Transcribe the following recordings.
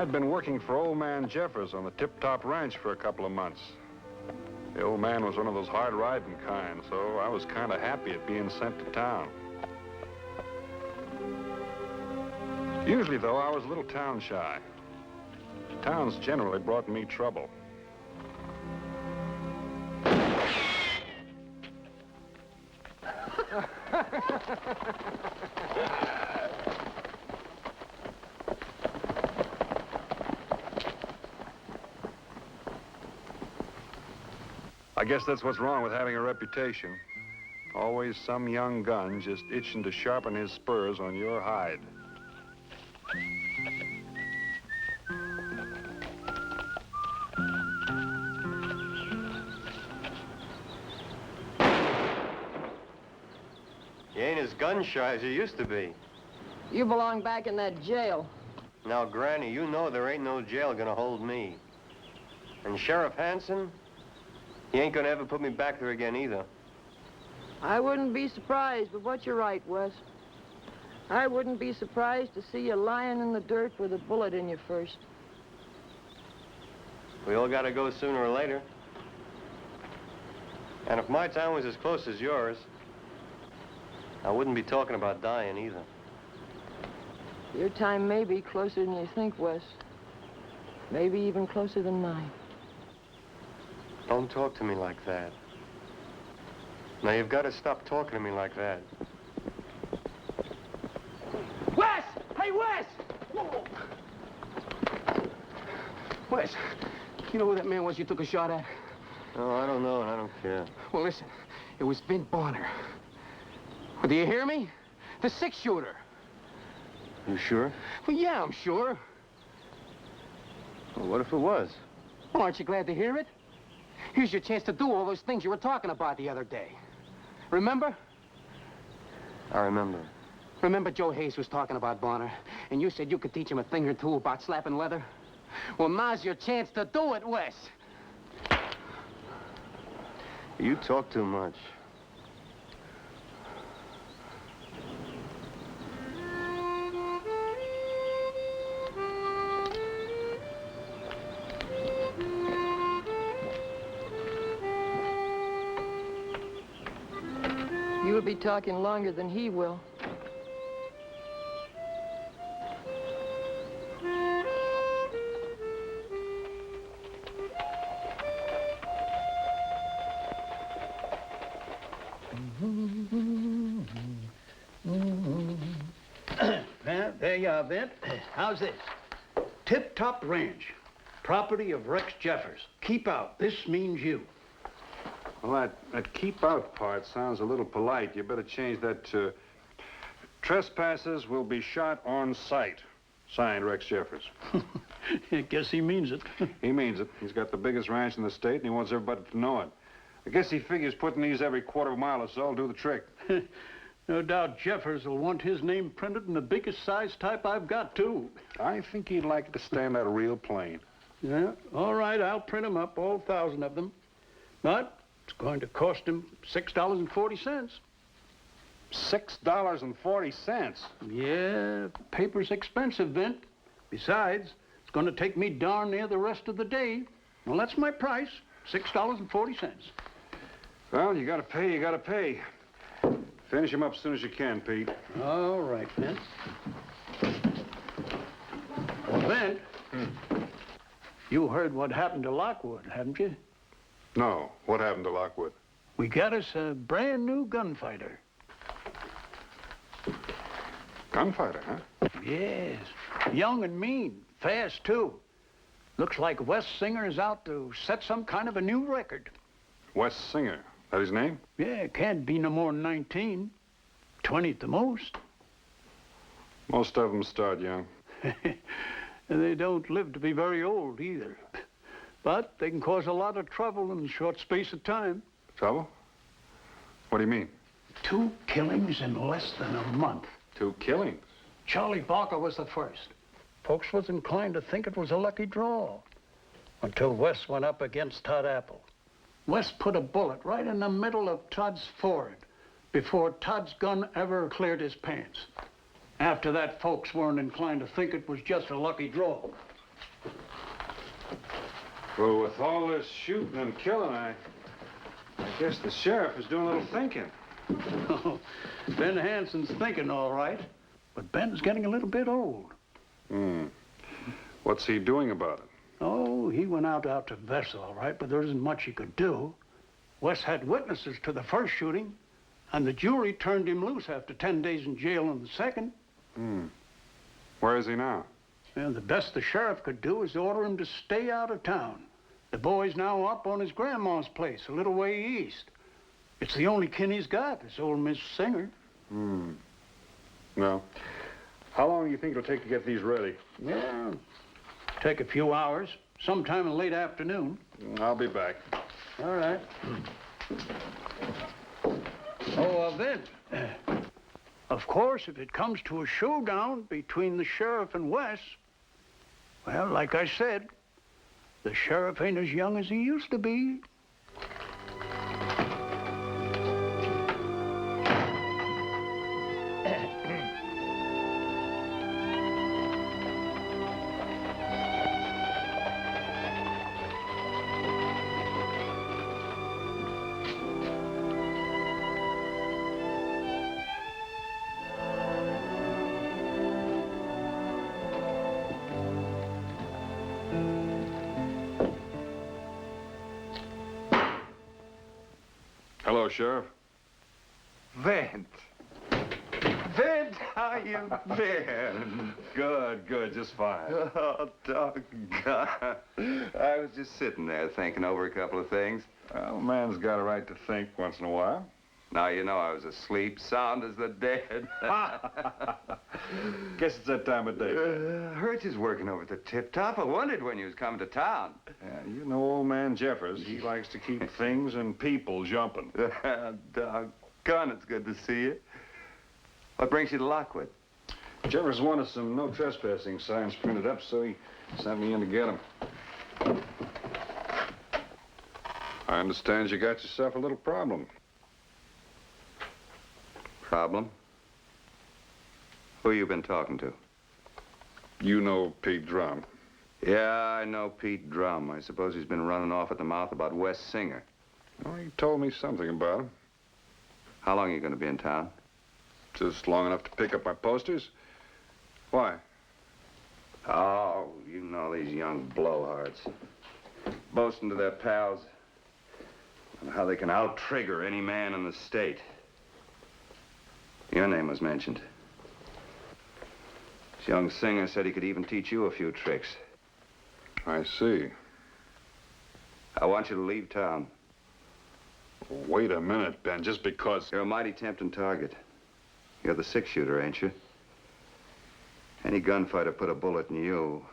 I'd been working for old man Jeffers on the Tip Top Ranch for a couple of months. The old man was one of those hard-riding kind, so I was kind of happy at being sent to town. Usually, though, I was a little town shy. Towns generally brought me trouble. I guess that's what's wrong with having a reputation. Always some young gun just itching to sharpen his spurs on your hide. You ain't as gun shy as you used to be. You belong back in that jail. Now, Granny, you know there ain't no jail gonna hold me. And Sheriff Hanson, he ain't gonna ever put me back there again either. I wouldn't be surprised, but you're right, Wes. I wouldn't be surprised to see you lying in the dirt with a bullet in you first. We all gotta go sooner or later. And if my time was as close as yours, I wouldn't be talking about dying either. Your time may be closer than you think, Wes. Maybe even closer than mine. Don't talk to me like that. Now, you've got to stop talking to me like that. Wes! Hey, Wes! Whoa. Wes, you know who that man was you took a shot at? No, I don't know, and I don't care. Well, listen, it was Vint Bonner. Well, do you hear me? The six-shooter. You sure? Well, yeah, I'm sure. Well, what if it was? Well, aren't you glad to hear it? Here's your chance to do all those things you were talking about the other day. Remember? I remember. Remember Joe Hayes was talking about Bonner, and you said you could teach him a thing or two about slapping leather? Well, now's your chance to do it, Wes. You talk too much. You'll be talking longer than he will. Well, there you are, Vint. How's this? Tip Top Ranch, property of Rex Jeffers. Keep out. This means you. Well, that keep out part sounds a little polite. You better change that to trespassers will be shot on sight. Signed, Rex Jeffers. I guess he means it. He means it. He's got the biggest ranch in the state, and he wants everybody to know it. I guess he figures putting these every quarter mile or so will do the trick. No doubt Jeffers will want his name printed in the biggest size type I've got, too. I think he'd like it to stand out real plain. Yeah, all right, I'll print them up, all 1,000 of them. But it's going to cost him $6.40. $6.40? Yeah, paper's expensive, Vint. Besides, it's going to take me darn near the rest of the day. Well, that's my price, $6.40. Well, you gotta pay, you gotta pay. Finish him up as soon as you can, Pete. All right, Vint. Well, Vint, you heard what happened to Lockwood, haven't you? No. What happened to Lockwood? We got us a brand new gunfighter. Gunfighter, huh? Yes. Young and mean. Fast, too. Looks like Wes Singer is out to set some kind of a new record. Wes Singer. That his name? Yeah, can't be no more than 19. 20 at the most. Most of them start young. And they don't live to be very old, either. But they can cause a lot of trouble in a short space of time. Trouble? What do you mean? 2 killings in less than a month. 2 killings? Charlie Barker was the first. Folks was inclined to think it was a lucky draw. Until Wes went up against Todd Apple. Wes put a bullet right in the middle of Todd's forehead before Todd's gun ever cleared his pants. After that, folks weren't inclined to think it was just a lucky draw. Well, with all this shooting and killing, I guess the sheriff is doing a little thinking. Ben Hanson's thinking all right, but Ben's getting a little bit old. What's he doing about it? Oh, he went out to Bissell, all right, but there isn't much he could do. Wes had witnesses to the first shooting, and the jury turned him loose after 10 days in jail on the second. Where is he now? And the best the sheriff could do is order him to stay out of town. The boy's now up on his grandma's place, a little way east. It's the only kin he's got, this old Miss Singer. Well, how long do you think it'll take to get these ready? Well, take a few hours, sometime in late afternoon. I'll be back. All right. Oh, Vint. Of course, if it comes to a showdown between the sheriff and Wes, well, like I said, the sheriff ain't as young as he used to be. Hello, Sheriff. Vint. Vint, how you been? Good, just fine. Oh, doggone. I was just sitting there thinking over a couple of things. Well, a man's got a right to think once in a while. Now, you know I was asleep, sound as the dead. Guess it's that time of day. Heard you's working over at the Tip Top. I wondered when you was coming to town. Yeah, you know old man Jeffers. He likes to keep things and people jumping. Doggone, it's good to see you. What brings you to Lockwood? Jeffers wanted some no trespassing signs printed up, so he sent me in to get them. I understand you got yourself a little problem. Problem? Who you been talking to? You know Pete Drum. Yeah, I know Pete Drum. I suppose he's been running off at the mouth about Wes Singer. Well, he told me something about him. How long are you going to be in town? Just long enough to pick up my posters. Why? Oh, you know these young blowhards. Boasting to their pals on how they can out-trigger any man in the state. Your name was mentioned. This young Singer said he could even teach you a few tricks. I see. I want you to leave town. Wait a minute, Ben, just because... You're a mighty tempting target. You're the six-shooter, ain't you? Any gunfighter put a bullet in you,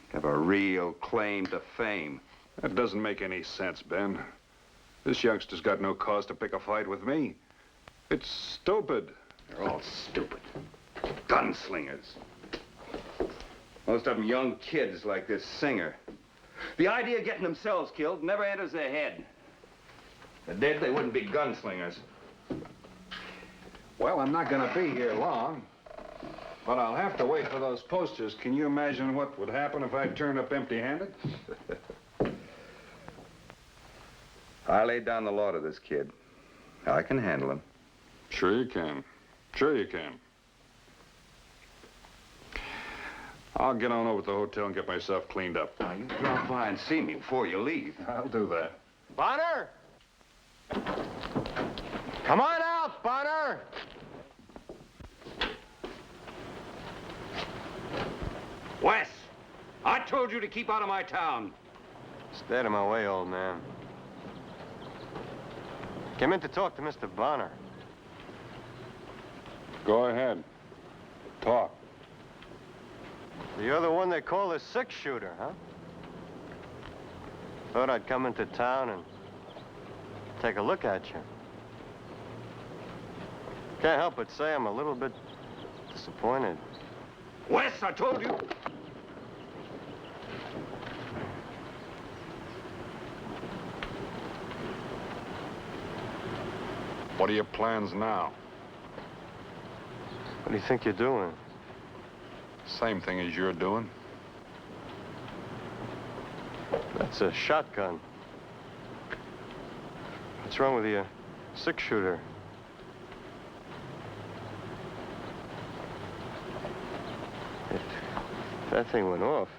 have a real claim to fame. That doesn't make any sense, Ben. This youngster's got no cause to pick a fight with me. It's stupid. They're all stupid. Gunslingers. Most of them young kids like this Singer. The idea of getting themselves killed never enters their head. If they're dead, they wouldn't be gunslingers. Well, I'm not going to be here long, but I'll have to wait for those posters. Can you imagine what would happen if I turned up empty-handed? I laid down the law to this kid. I can handle him. Sure you can. Sure you can. I'll get on over to the hotel and get myself cleaned up. Now, you drop by and see me before you leave. I'll do that. Bonner! Come on out, Bonner! Wes, I told you to keep out of my town. Stay out of my way, old man. Came in to talk to Mr. Bonner. Go ahead. Talk. You're the one they call a six-shooter, huh? Thought I'd come into town and take a look at you. Can't help but say I'm a little bit disappointed. Wes, I told you. What are your plans now? What do you think you're doing? Same thing as you're doing. That's a shotgun. What's wrong with the six-shooter? That thing went off.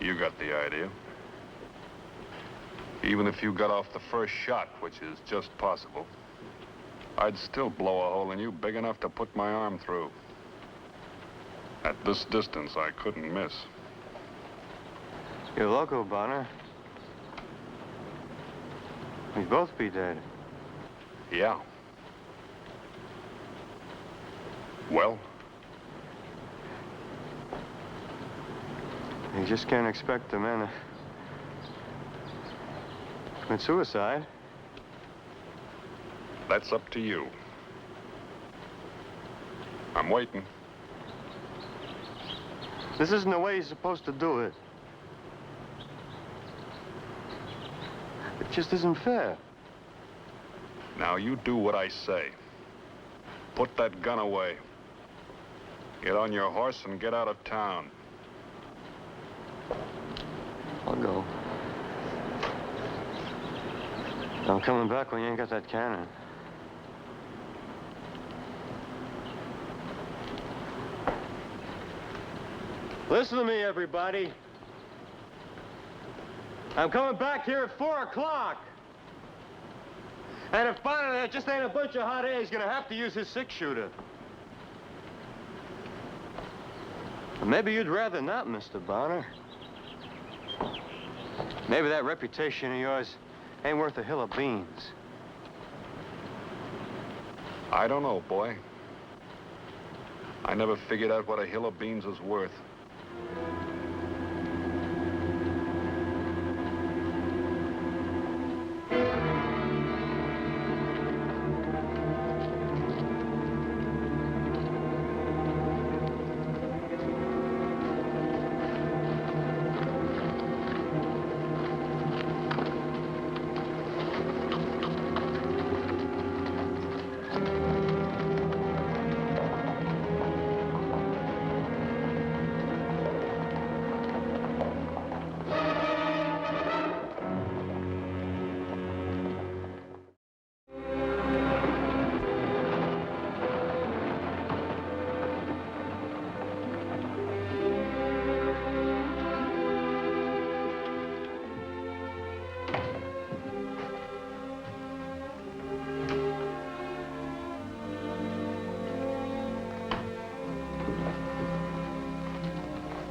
You got the idea. Even if you got off the first shot, which is just possible, I'd still blow a hole in you big enough to put my arm through. At this distance, I couldn't miss. You're loco, Bonner. We'd both be dead. Yeah. Well? You just can't expect a man to commit suicide. That's up to you. I'm waiting. This isn't the way you're supposed to do it. It just isn't fair. Now you do what I say. Put that gun away. Get on your horse and get out of town. I'll go. I'm coming back when you ain't got that cannon. Listen to me, everybody. I'm coming back here at 4 o'clock. And if Bonner there just ain't a bunch of hot air, he's gonna have to use his six-shooter. Maybe you'd rather not, Mr. Bonner. Maybe that reputation of yours ain't worth a hill of beans. I don't know, boy. I never figured out what a hill of beans was worth.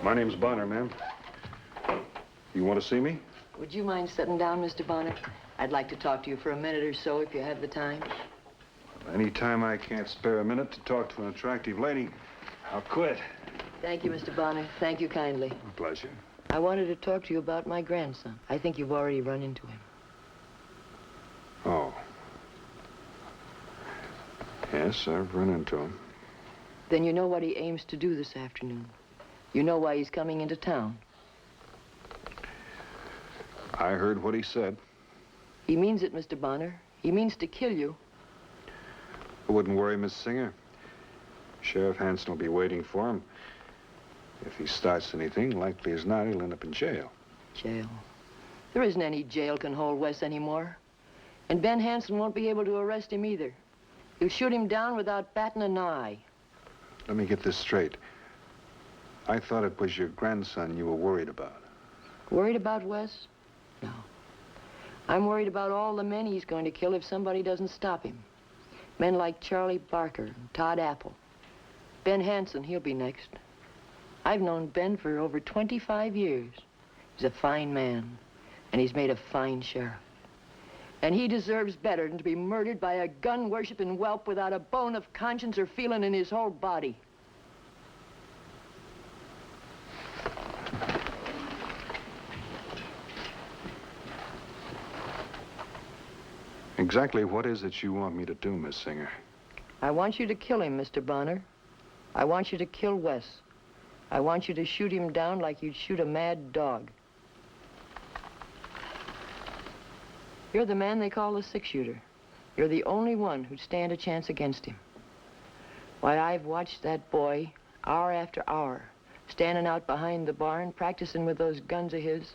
My name's Bonner, ma'am. You want to see me? Would you mind sitting down, Mr. Bonner? I'd like to talk to you for a minute or so if you have the time. Any time I can't spare a minute to talk to an attractive lady, I'll quit. Thank you, Mr. Bonner. Thank you kindly. A pleasure. I wanted to talk to you about my grandson. I think you've already run into him. Oh. Yes, I've run into him. Then you know what he aims to do this afternoon. You know why he's coming into town. I heard what he said. He means it, Mr. Bonner. He means to kill you. It wouldn't worry Miss Singer. Sheriff Hanson will be waiting for him. If he starts anything, likely as not, he'll end up in jail. Jail. There isn't any jail can hold Wes anymore. And Ben Hanson won't be able to arrest him either. He'll shoot him down without batting an eye. Let me get this straight. I thought it was your grandson you were worried about. Worried about Wes? No. I'm worried about all the men he's going to kill if somebody doesn't stop him. Men like Charlie Barker and Todd Apple. Ben Hanson, he'll be next. I've known Ben for over 25 years. He's a fine man, and he's made a fine sheriff. And he deserves better than to be murdered by a gun-worshipping whelp without a bone of conscience or feeling in his whole body. Exactly what is it you want me to do, Miss Singer? I want you to kill him, Mr. Bonner. I want you to kill Wes. I want you to shoot him down like you'd shoot a mad dog. You're the man they call the six-shooter. You're the only one who'd stand a chance against him. Why, I've watched that boy hour after hour, standing out behind the barn, practicing with those guns of his.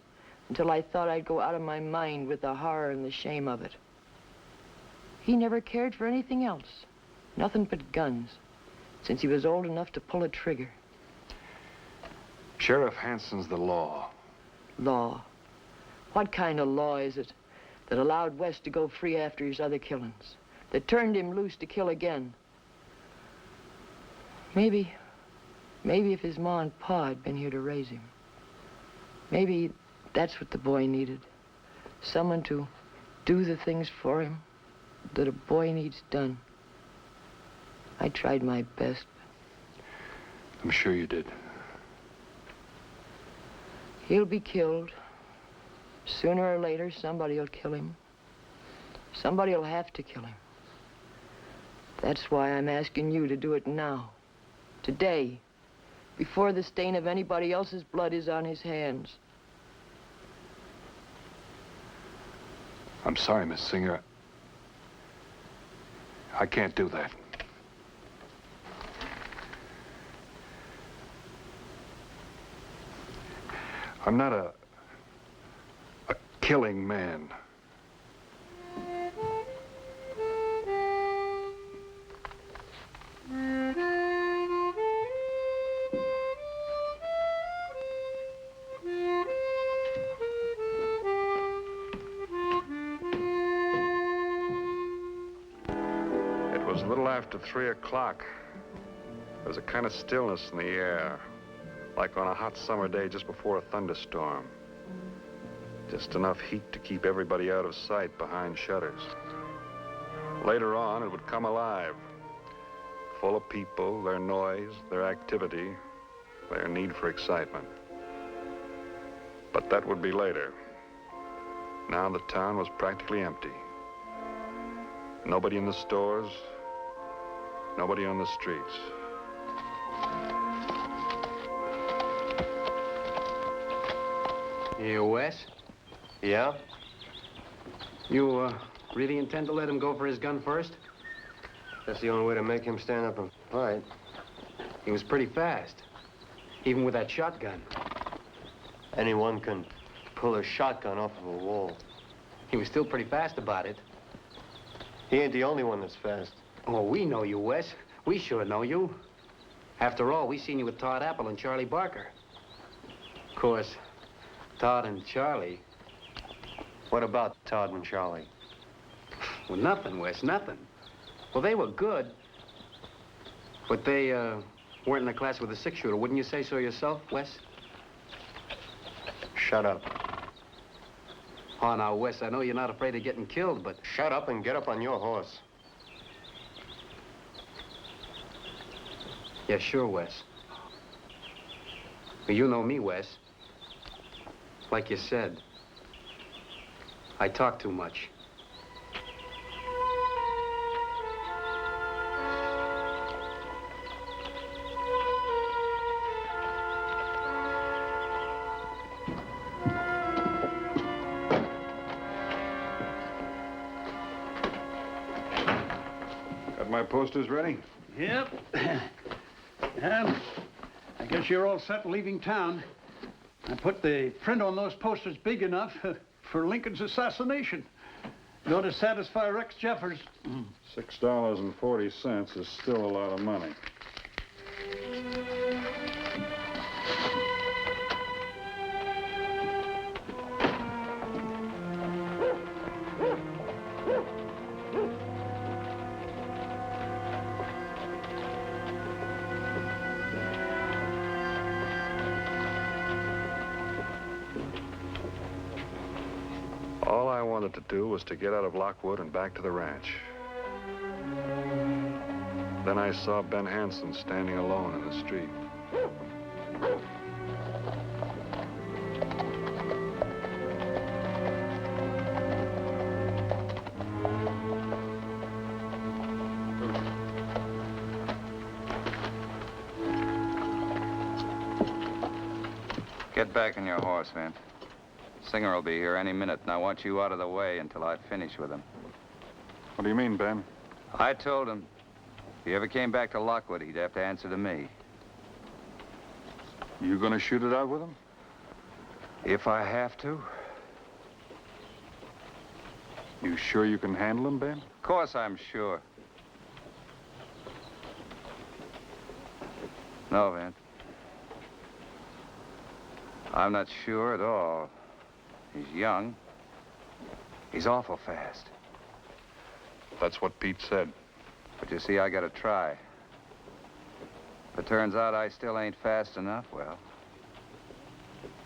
until I thought I'd go out of my mind with the horror and the shame of it. He never cared for anything else, nothing but guns, since he was old enough to pull a trigger. Sheriff Hanson's the law. Law? What kind of law is it that allowed West to go free after his other killings, that turned him loose to kill again? Maybe if his ma and pa had been here to raise him, maybe that's what the boy needed. Someone to do the things for him that a boy needs done. I tried my best. I'm sure you did. He'll be killed. Sooner or later, somebody will kill him. Somebody will have to kill him. That's why I'm asking you to do it now. Today. Before the stain of anybody else's blood is on his hands. I'm sorry, Miss Singer. I can't do that. I'm not a killing man. It was a little after 3 o'clock. There was a kind of stillness in the air, like on a hot summer day just before a thunderstorm. Just enough heat to keep everybody out of sight behind shutters. Later on, it would come alive, full of people, their noise, their activity, their need for excitement. But that would be later. Now the town was practically empty. Nobody in the stores, nobody on the streets. Here, Wes? Yeah? You, really intend to let him go for his gun first? That's the only way to make him stand up and fight. He was pretty fast, even with that shotgun. Anyone can pull a shotgun off of a wall. He was still pretty fast about it. He ain't the only one that's fast. Oh, we know you, Wes. We sure know you. After all, we seen you with Todd Apple and Charlie Barker. Of course, Todd and Charlie... What about Todd and Charlie? Well, nothing, Wes, nothing. Well, they were good, but they, weren't in the class with a 6-shooter. Wouldn't you say so yourself, Wes? Shut up. Oh, now, Wes, I know you're not afraid of getting killed, but... Shut up and get up on your horse. Yeah, sure, Wes. Well, you know me, Wes. Like you said, I talk too much. Got my posters ready? Yep. I guess you're all set leaving town. I put the print on those posters big enough for Lincoln's assassination. It ought to satisfy Rex Jeffers. $6.40 is still a lot of money. All I wanted to do was to get out of Lockwood and back to the ranch. Then I saw Ben Hanson standing alone in the street. Get back on your horse, Vint. Singer will be here any minute, and I want you out of the way until I finish with him. What do you mean, Ben? I told him if he ever came back to Lockwood, he'd have to answer to me. You gonna shoot it out with him? If I have to. You sure you can handle him, Ben? Of course I'm sure. No, Vint. I'm not sure at all. He's young. He's awful fast. That's what Pete said. But you see, I gotta try. If it turns out I still ain't fast enough, well,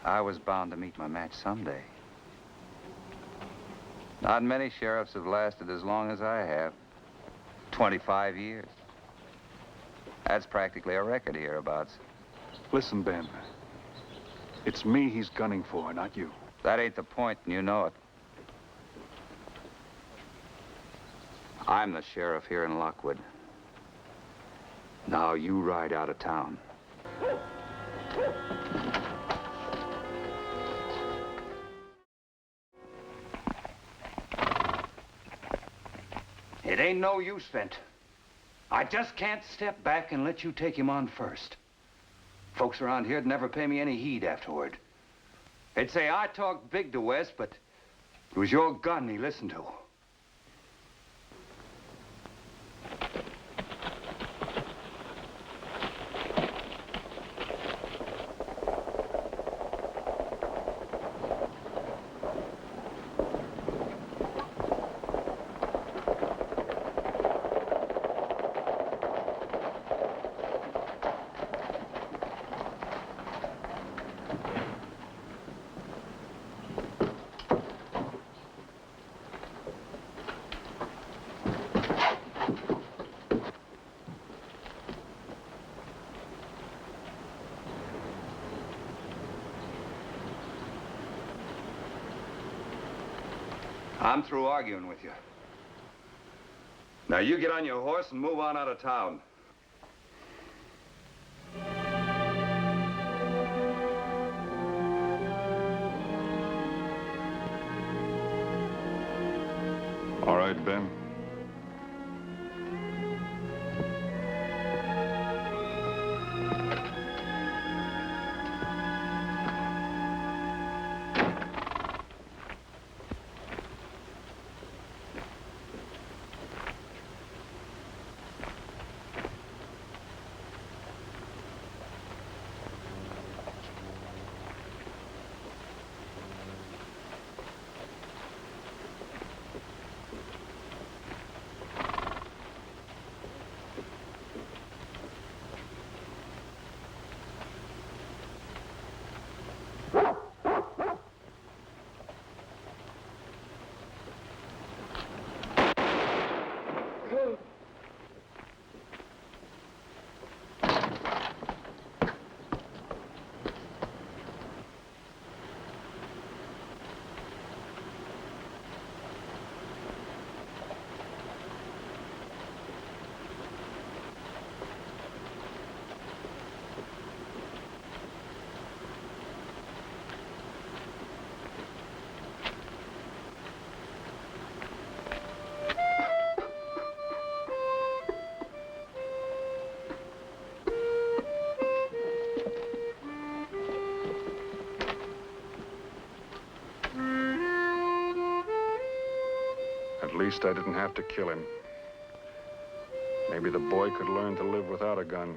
I was bound to meet my match someday. Not many sheriffs have lasted as long as I have. 25 years. That's practically a record hereabouts. Listen, Ben. It's me he's gunning for, not you. That ain't the point, and you know it. I'm the sheriff here in Lockwood. Now you ride out of town. It ain't no use, Vint. I just can't step back and let you take him on first. Folks around here'd never pay me any heed afterward. They'd say I talked big to Wes, but it was your gun he listened to. I'm through arguing with you. Now you get on your horse and move on out of town. All right, Ben. At least I didn't have to kill him. Maybe the boy could learn to live without a gun.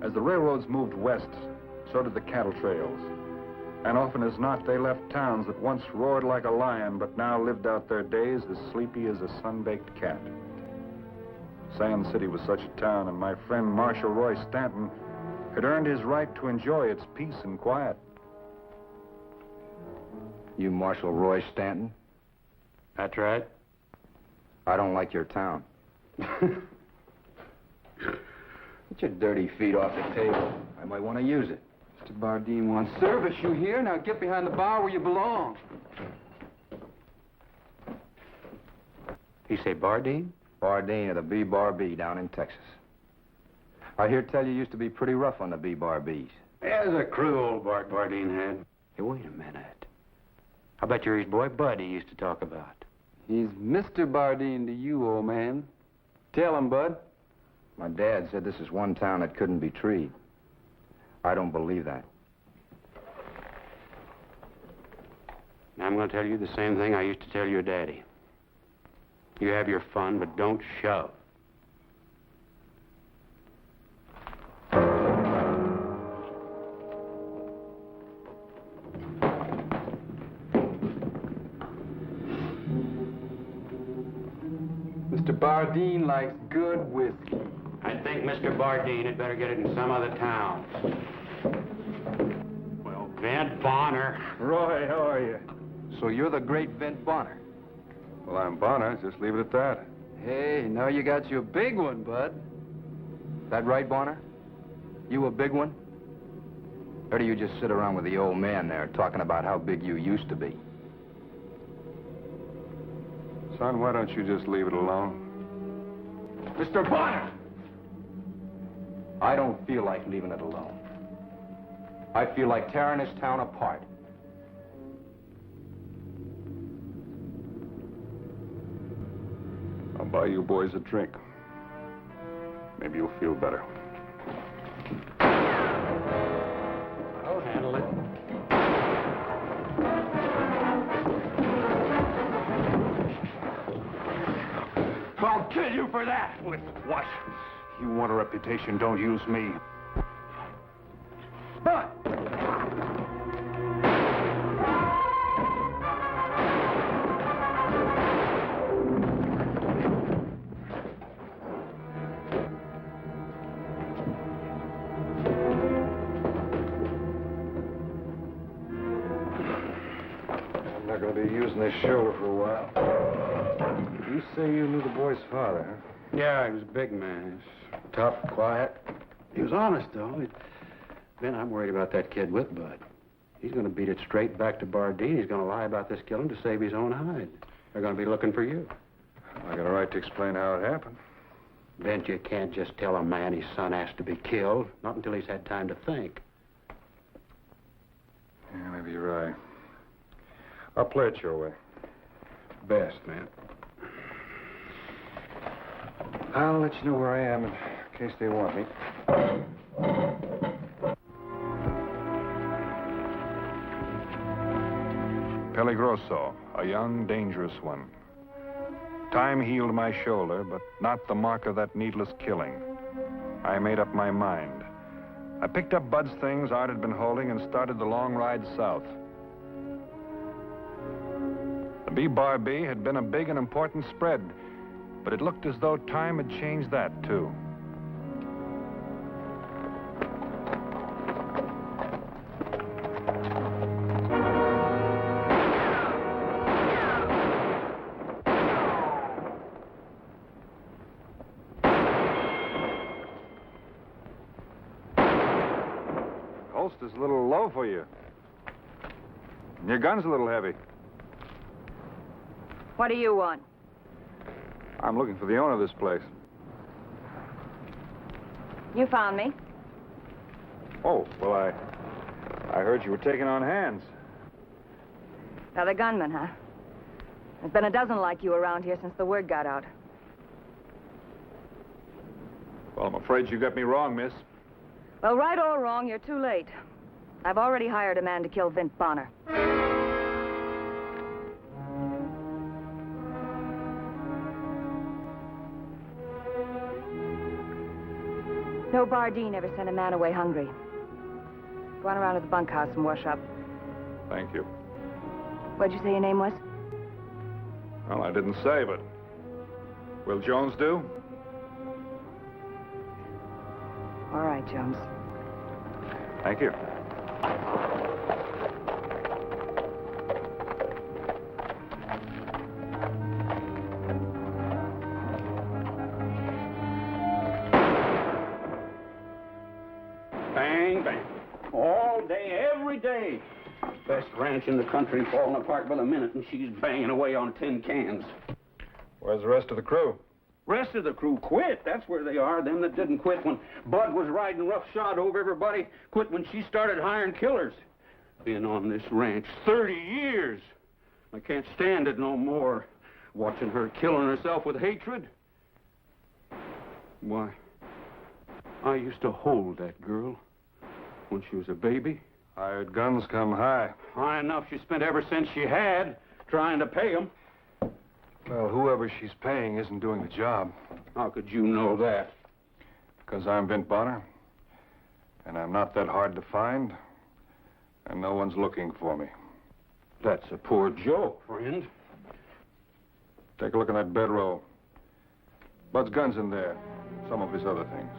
As the railroads moved west, so did the cattle trails. And often as not, they left towns that once roared like a lion, but now lived out their days as sleepy as a sun-baked cat. Sand City was such a town, and my friend Marshal Roy Stanton had earned his right to enjoy its peace and quiet. You Marshal Roy Stanton? That's right. I don't like your town. Get your dirty feet off the table. I might want to use it. Mr. Bardeen wants service. You hear? Now get behind the bar where you belong. He say Bardeen? Bardeen of the B-Bar B down in Texas. I hear tell you used to be pretty rough on the B-Bar-Bs. There's a crew old Bart Bardeen had. Hey, wait a minute. I bet you're his boy Bud he used to talk about. He's Mr. Bardeen to you, old man. Tell him, Bud. My dad said this is one town that couldn't be treed. I don't believe that. Now, I'm going to tell you the same thing I used to tell your daddy. You have your fun, but don't shove. Mr. Bardeen likes good whiskey. I think Mr. Bardeen had better get it in some other town. Well, Vint Bonner. Roy, how are you? So you're the great Vint Bonner. Well, I'm Bonner. Just leave it at that. Hey, now you got you a big one, Bud. That right, Bonner? You a big one? Or do you just sit around with the old man there talking about how big you used to be? Son, why don't you just leave it alone? Mr. Bonner! I don't feel like leaving it alone. I feel like tearing this town apart. I'll buy you boys a drink. Maybe you'll feel better. I'll handle it. I'll kill you for that! With what? You want a reputation, don't use me. But I'm not going to be using this shoulder for a while. You say you knew the boy's father, huh? Yeah, he was a big man. He's tough, quiet. He was honest, though. Ben, I'm worried about that kid with Bud. He's going to beat it straight back to Bardeen. He's going to lie about this killing to save his own hide. They're going to be looking for you. I got a right to explain how it happened. Ben, you can't just tell a man his son has to be killed, not until he's had time to think. Yeah, maybe you're right. I'll play it your way. Best, man. I'll let you know where I am in case they want me. Peligroso, a young, dangerous one. Time healed my shoulder, but not the mark of that needless killing. I made up my mind. I picked up Bud's things Art had been holding and started the long ride south. The B-Bar-B had been a big and important spread, but it looked as though time had changed that, too. Holster's a little low for you. And your gun's a little heavy. What do you want? I'm looking for the owner of this place. You found me. Oh, well, I heard you were taking on hands. Another gunman, huh? There's been a dozen like you around here since the word got out. Well, I'm afraid you got me wrong, miss. Well, right or wrong, you're too late. I've already hired a man to kill Vint Bonner. No Bardeen ever sent a man away hungry. Go on around to the bunkhouse and wash up. Thank you. What'd you say your name was? Well, I didn't say, but will Jones do? All right, Jones. Thank you. Bang, bang. All day, every day. Best ranch in the country falling apart by the minute, and she's banging away on tin cans. Where's the rest of the crew? Rest of the crew quit. That's where they are. Them that didn't quit when Bud was riding roughshod over everybody quit when she started hiring killers. Been on this ranch 30 years. I can't stand it no more. Watching her killing herself with hatred. Why, I used to hold that girl when she was a baby. Hired guns come high. High enough she spent every cent she had trying to pay them. Well, whoever she's paying isn't doing the job. How could you know that? Because I'm Vint Bonner, and I'm not that hard to find, and no one's looking for me. That's a poor joke, friend. Take a look in that bedroll. Bud's gun's in there. Some of his other things.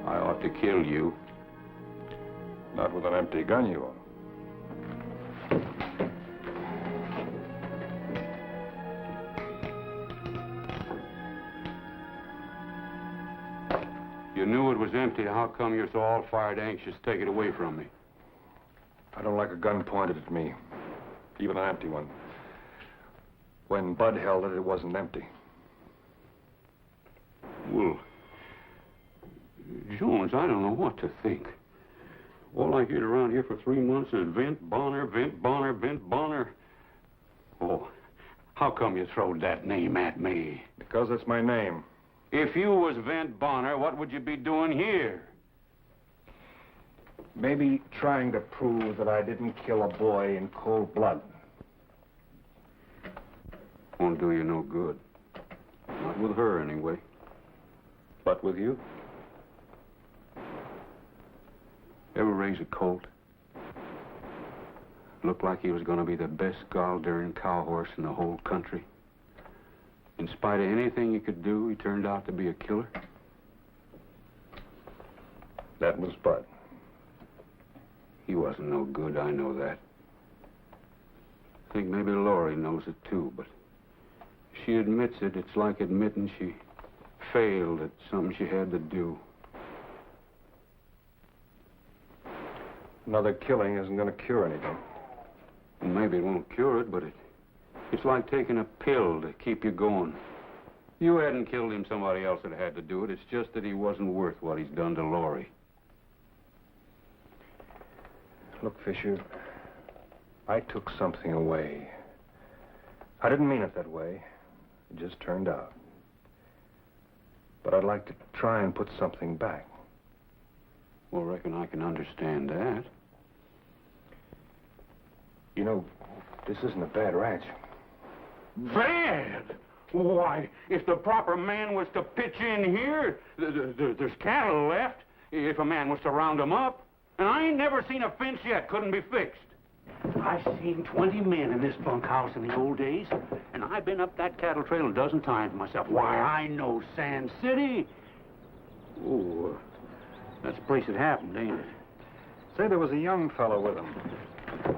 I ought to kill you. Not with an empty gun, you won't. You knew it was empty. How come you're so all-fired anxious to take it away from me? I don't like a gun pointed at me, even an empty one. When Bud held it, it wasn't empty. Well, Jones, I don't know what to think. All I heard around here for 3 months is Vint Bonner, Vint Bonner, Vint Bonner. Oh, how come you throwed that name at me? Because it's my name. If you was Vint Bonner, what would you be doing here? Maybe trying to prove that I didn't kill a boy in cold blood. Won't do you no good. Not with her, anyway. But with you? Ever raise a colt? Looked like he was going to be the best gall-daring cow horse in the whole country. In spite of anything he could do, he turned out to be a killer. That was Bud. He wasn't no good, I know that. I think maybe Laurie knows it too, but if she admits it, it's like admitting she failed at something she had to do. Another killing isn't going to cure anything. Well, maybe it won't cure it, but it's like taking a pill to keep you going. You hadn't killed him, somebody else had had to do it. It's just that he wasn't worth what he's done to Laurie. Look, Fisher, I took something away. I didn't mean it that way. It just turned out. But I'd like to try and put something back. Well, I reckon I can understand that. You know, this isn't a bad ranch. Bad? Why, if the proper man was to pitch in here, there's cattle left, if a man was to round them up. And I ain't never seen a fence yet couldn't be fixed. I've seen 20 men in this bunkhouse in the old days, and I've been up that cattle trail a dozen times myself. Why, I know Sand City. Oh, that's the place it happened, ain't it? Say there was a young fellow with him.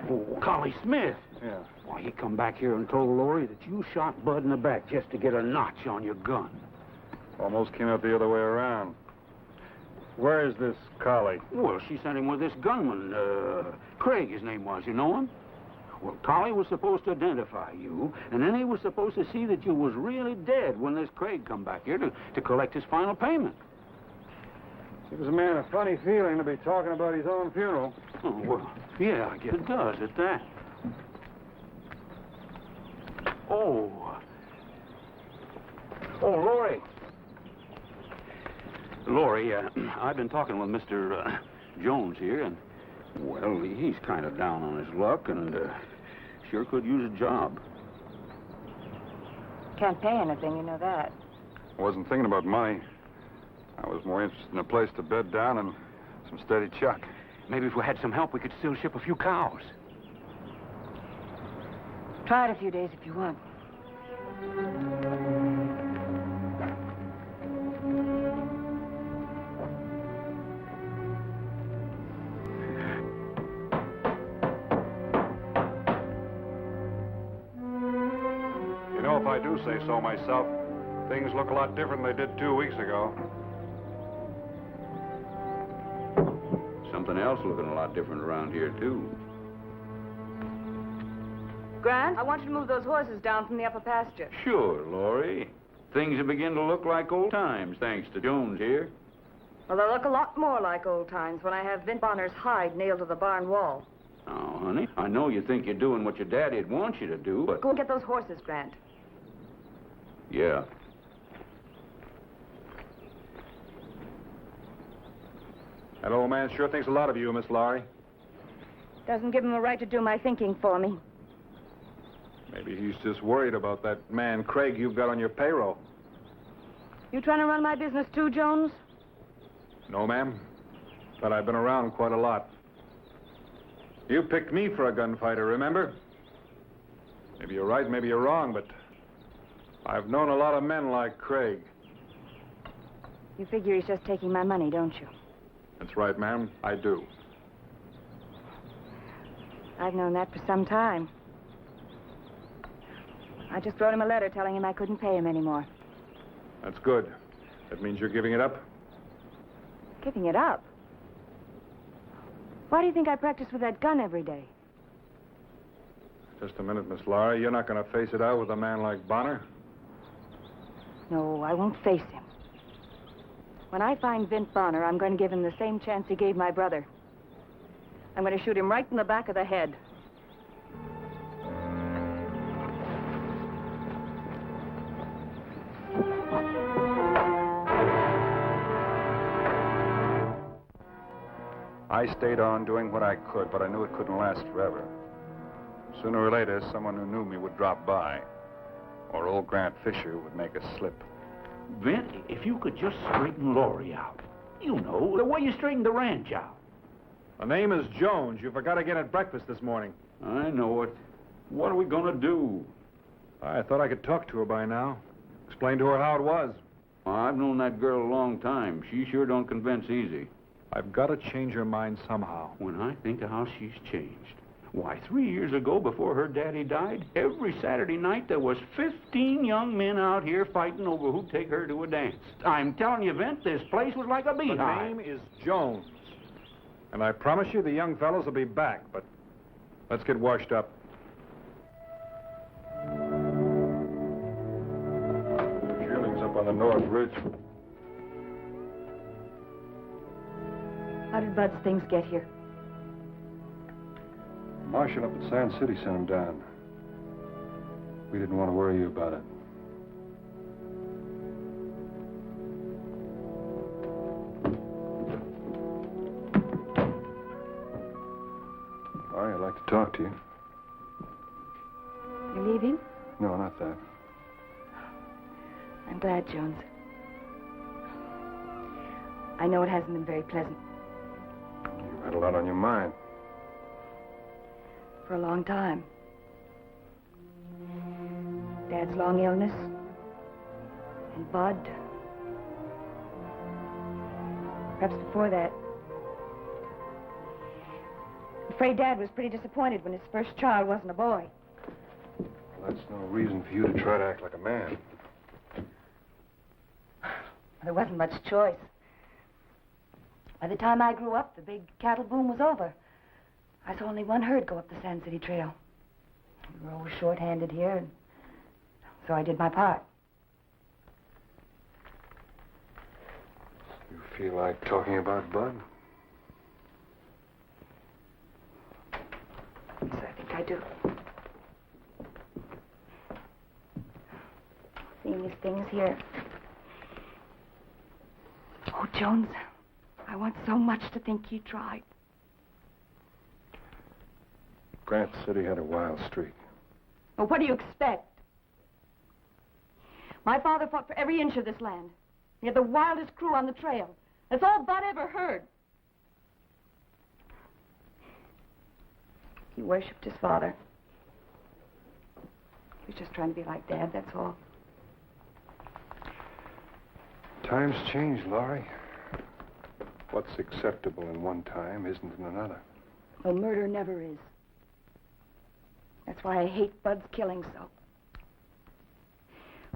Oh, Collie Smith. Yeah. Why, he come back here and told Laurie that you shot Bud in the back just to get a notch on your gun. Almost came out the other way around. Where's this collie? Well, she sent him with this gunman, Craig, his name was. You know him? Well, Collie was supposed to identify you, and then he was supposed to see that you was really dead when this Craig come back here to collect his final payment. Gives a man a funny feeling to be talking about his own funeral. Oh, well, yeah, I guess it does at that. Oh, Laurie. Laurie, I've been talking with Mr. Jones here, and, well, he's kind of down on his luck and sure could use a job. Can't pay anything, you know that. I wasn't thinking about money. I was more interested in a place to bed down and some steady chuck. Maybe if we had some help, we could still ship a few cows. Try it a few days if you want. You know, if I do say so myself, Things look a lot different than they did 2 weeks ago. Something else looking a lot different around here, too. Grant, I want you to move those horses down from the upper pasture. Sure, Laurie. Things have begun to look like old times, thanks to Jones here. Well, they'll look a lot more like old times when I have Vint Bonner's hide nailed to the barn wall. Oh, honey, I know you think you're doing what your daddy'd want you to do, but... Go and get those horses, Grant. Yeah. That old man sure thinks a lot of you, Miss Laurie. Doesn't give him a right to do my thinking for me. Maybe he's just worried about that man Craig you've got on your payroll. You trying to run my business too, Jones? No, ma'am. But I've been around quite a lot. You picked me for a gunfighter, remember? Maybe you're right, maybe you're wrong, but I've known a lot of men like Craig. You figure he's just taking my money, don't you? That's right, ma'am. I do. I've known that for some time. I just wrote him a letter telling him I couldn't pay him anymore. That's good. That means you're giving it up? Giving it up? Why do you think I practice with that gun every day? Just a minute, Miss Laurie. You're not going to face it out with a man like Bonner? No, I won't face him. When I find Vint Bonner, I'm going to give him the same chance he gave my brother. I'm going to shoot him right in the back of the head. I stayed on doing what I could, but I knew it couldn't last forever. Sooner or later, someone who knew me would drop by. Or old Grant Fisher would make a slip. Vint, if you could just straighten Laurie out. You know, the way you straightened the ranch out. The name is Jones. You forgot again at breakfast this morning. I know it. What are we gonna do? I thought I could talk to her by now. Explain to her how it was. Well, I've known that girl a long time. She sure don't convince easy. I've got to change her mind somehow. When I think of how she's changed. Why, 3 years ago, before her daddy died, every Saturday night there was 15 young men out here fighting over who'd take her to a dance. I'm telling you, Vint, this place was like a beehive. The name is Jones. And I promise you the young fellows will be back, but let's get washed up. Shearling's up on the North Ridge. How did Bud's things get here? Marcia up at Sand City sent him down. We didn't want to worry you about it. Laurie, I'd like to talk to you. You're leaving? No, not that. I'm glad, Jones. I know it hasn't been very pleasant. You've had a lot on your mind. For a long time. Dad's long illness. And Bud. Perhaps before that. I'm afraid Dad was pretty disappointed when his first child wasn't a boy. Well, that's no reason for you to try to act like a man. There wasn't much choice. By the time I grew up, the big cattle boom was over. I saw only one herd go up the Sand City Trail. We were always short-handed here, and so I did my part. You feel like talking about Bud? Yes, I think I do. Seeing these things here. Oh, Jones, I want so much to think he tried. Grant City had a wild streak. Well, what do you expect? My father fought for every inch of this land. He had the wildest crew on the trail. That's all Bud ever heard. He worshipped his father. He was just trying to be like Dad, that's all. Times change, Laurie. What's acceptable in one time isn't in another. Well, murder never is. That's why I hate Bud's killing so.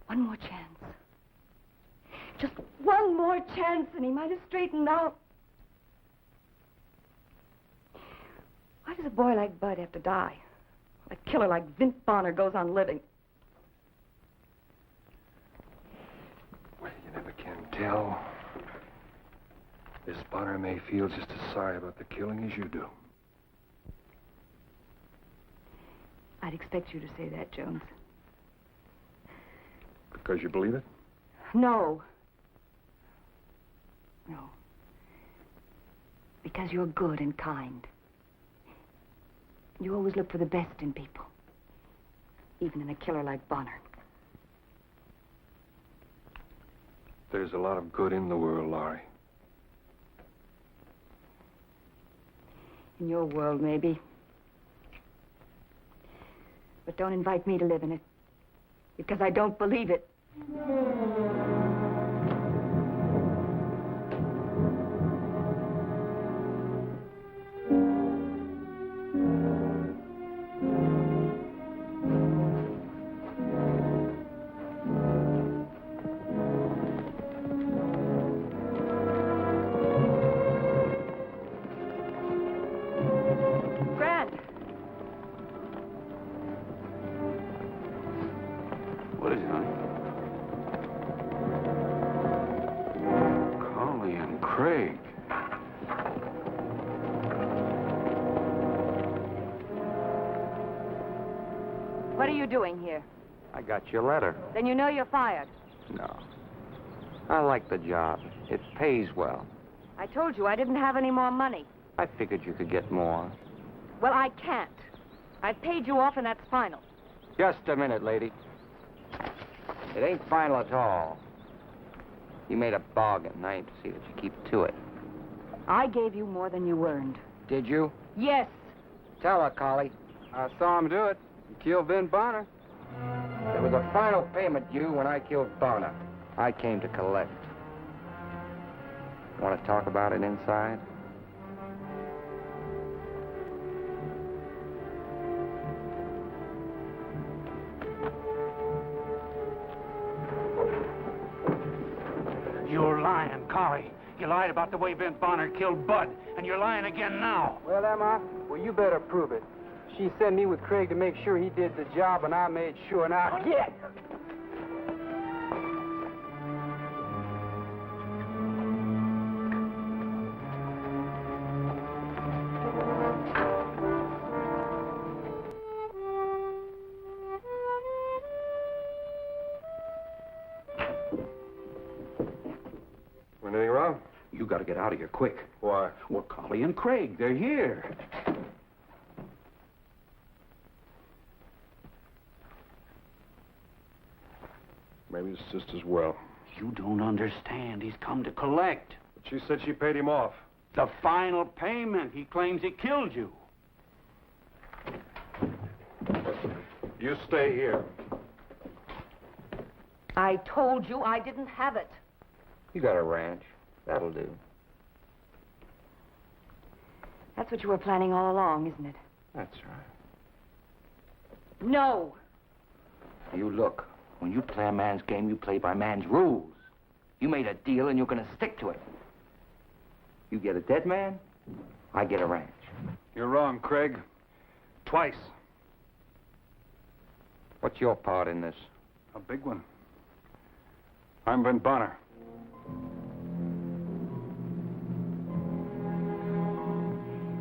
One more chance. Just one more chance and he might have straightened out. Why does a boy like Bud have to die? A killer like Vint Bonner goes on living. Well, you never can tell. This Bonner may feel just as sorry about the killing as you do. I'd expect you to say that, Jones. Because you believe it? No. No. Because you're good and kind. You always look for the best in people. Even in a killer like Bonner. There's a lot of good in the world, Laurie. In your world, maybe. But don't invite me to live in it. Because I don't believe it. What is it, honey? Collie and Craig. What are you doing here? I got your letter. Then you know you're fired. No. I like the job. It pays well. I told you I didn't have any more money. I figured you could get more. Well, I can't. I've paid you off and that's final. Just a minute, lady. It ain't final at all. You made a bargain. I aim to see that you keep to it. I gave you more than you earned. Did you? Yes. Tell her, Collie. I saw him do it. He killed Vint Bonner. There was a final payment due when I killed Bonner. I came to collect. Want to talk about it inside? You're lying, Collie. You lied about the way Vint Bonner killed Bud, and you're lying again now. Well, Emma, you better prove it. She sent me with Craig to make sure he did the job, and I made sure. Now, get! Anything wrong? You gotta get out of here quick. Why? Well, Collie and Craig, they're here. Maybe it's just as well. You don't understand. He's come to collect. But she said she paid him off. The final payment. He claims he killed you. You stay here. I told you I didn't have it. You got a ranch. That'll do. That's what you were planning all along, isn't it? That's right. No. You look. When you play a man's game, you play by man's rules. You made a deal, and you're going to stick to it. You get a dead man, I get a ranch. You're wrong, Craig. Twice. What's your part in this? A big one. I'm Vint Bonner.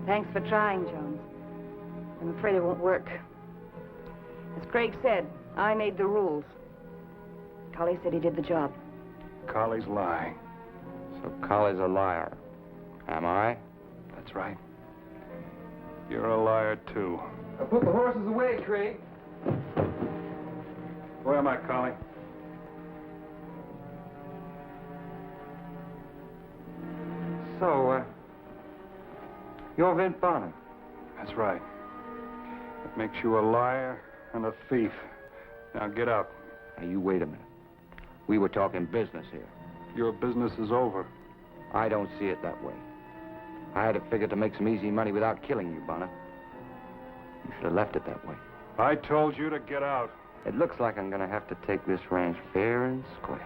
Thanks for trying, Jones. I'm afraid it won't work. As Craig said, I made the rules. Collie said he did the job. Collie's lying. So Collie's a liar. Am I? That's right. You're a liar, too. Now put the horses away, Craig. Where am I, Collie? So, you're Vint Bonner. That's right. That makes you a liar and a thief. Now get out. Now, you wait a minute. We were talking business here. Your business is over. I don't see it that way. I had it figured to make some easy money without killing you, Bonner. You should have left it that way. I told you to get out. It looks like I'm going to have to take this ranch fair and square.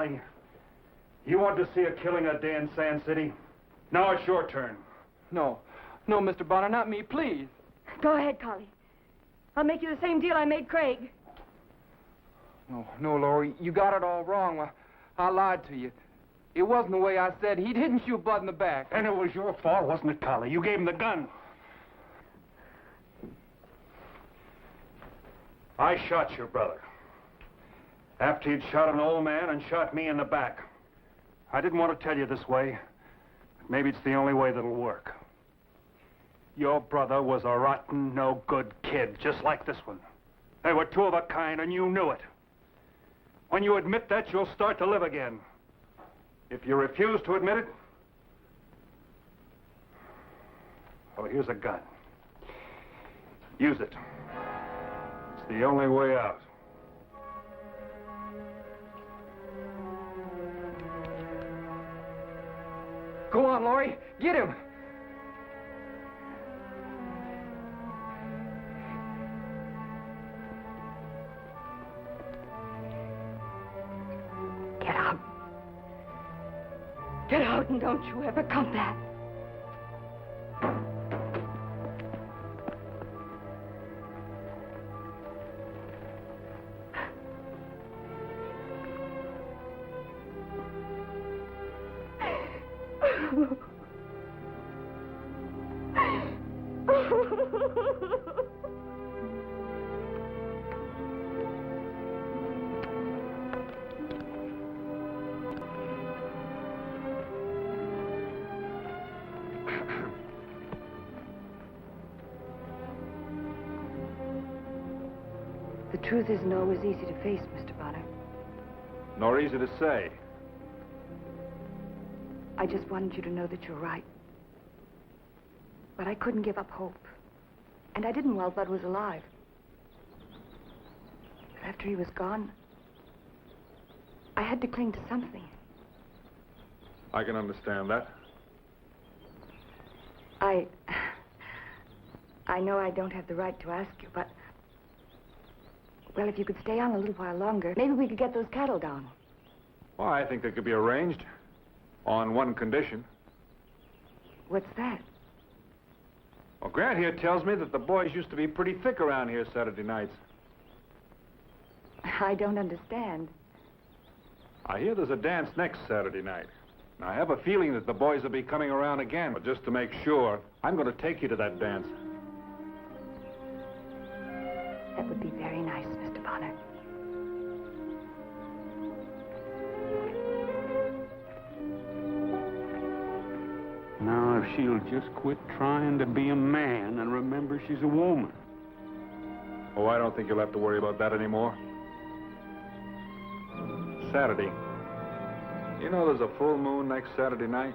Collie. You want to see a killing a day in Sand City? Now it's your turn. No, Mr. Bonner, not me, please. Go ahead, Collie. I'll make you the same deal I made Craig. No, Laurie, you got it all wrong. I lied to you. It wasn't the way I said. He didn't shoot Bud in the back. And it was your fault, wasn't it, Collie? You gave him the gun. I shot your brother. After he'd shot an old man and shot me in the back. I didn't want to tell you this way, but maybe it's the only way that'll work. Your brother was a rotten, no-good kid, just like this one. They were two of a kind, and you knew it. When you admit that, you'll start to live again. If you refuse to admit it, well, here's a gun. Use it. It's the only way out. Go on, Laurie. Get him. Get out. Get out and don't you ever come back. The truth isn't always easy to face, Mr. Bonner. Nor easy to say. I just wanted you to know that you're right. But I couldn't give up hope. And I didn't while Bud was alive. But after he was gone, I had to cling to something. I can understand that. I know I don't have the right to ask you, but... Well, if you could stay on a little while longer, maybe we could get those cattle down. Well, I think that could be arranged. On one condition. What's that? Well, Grant here tells me that the boys used to be pretty thick around here Saturday nights. I don't understand. I hear there's a dance next Saturday night. And I have a feeling that the boys will be coming around again. But just to make sure, I'm going to take you to that dance. That would be very nice, Mr. Bonner. Now, if she'll just quit trying to be a man and remember she's a woman. Oh, I don't think you'll have to worry about that anymore. Saturday. You know there's a full moon next Saturday night?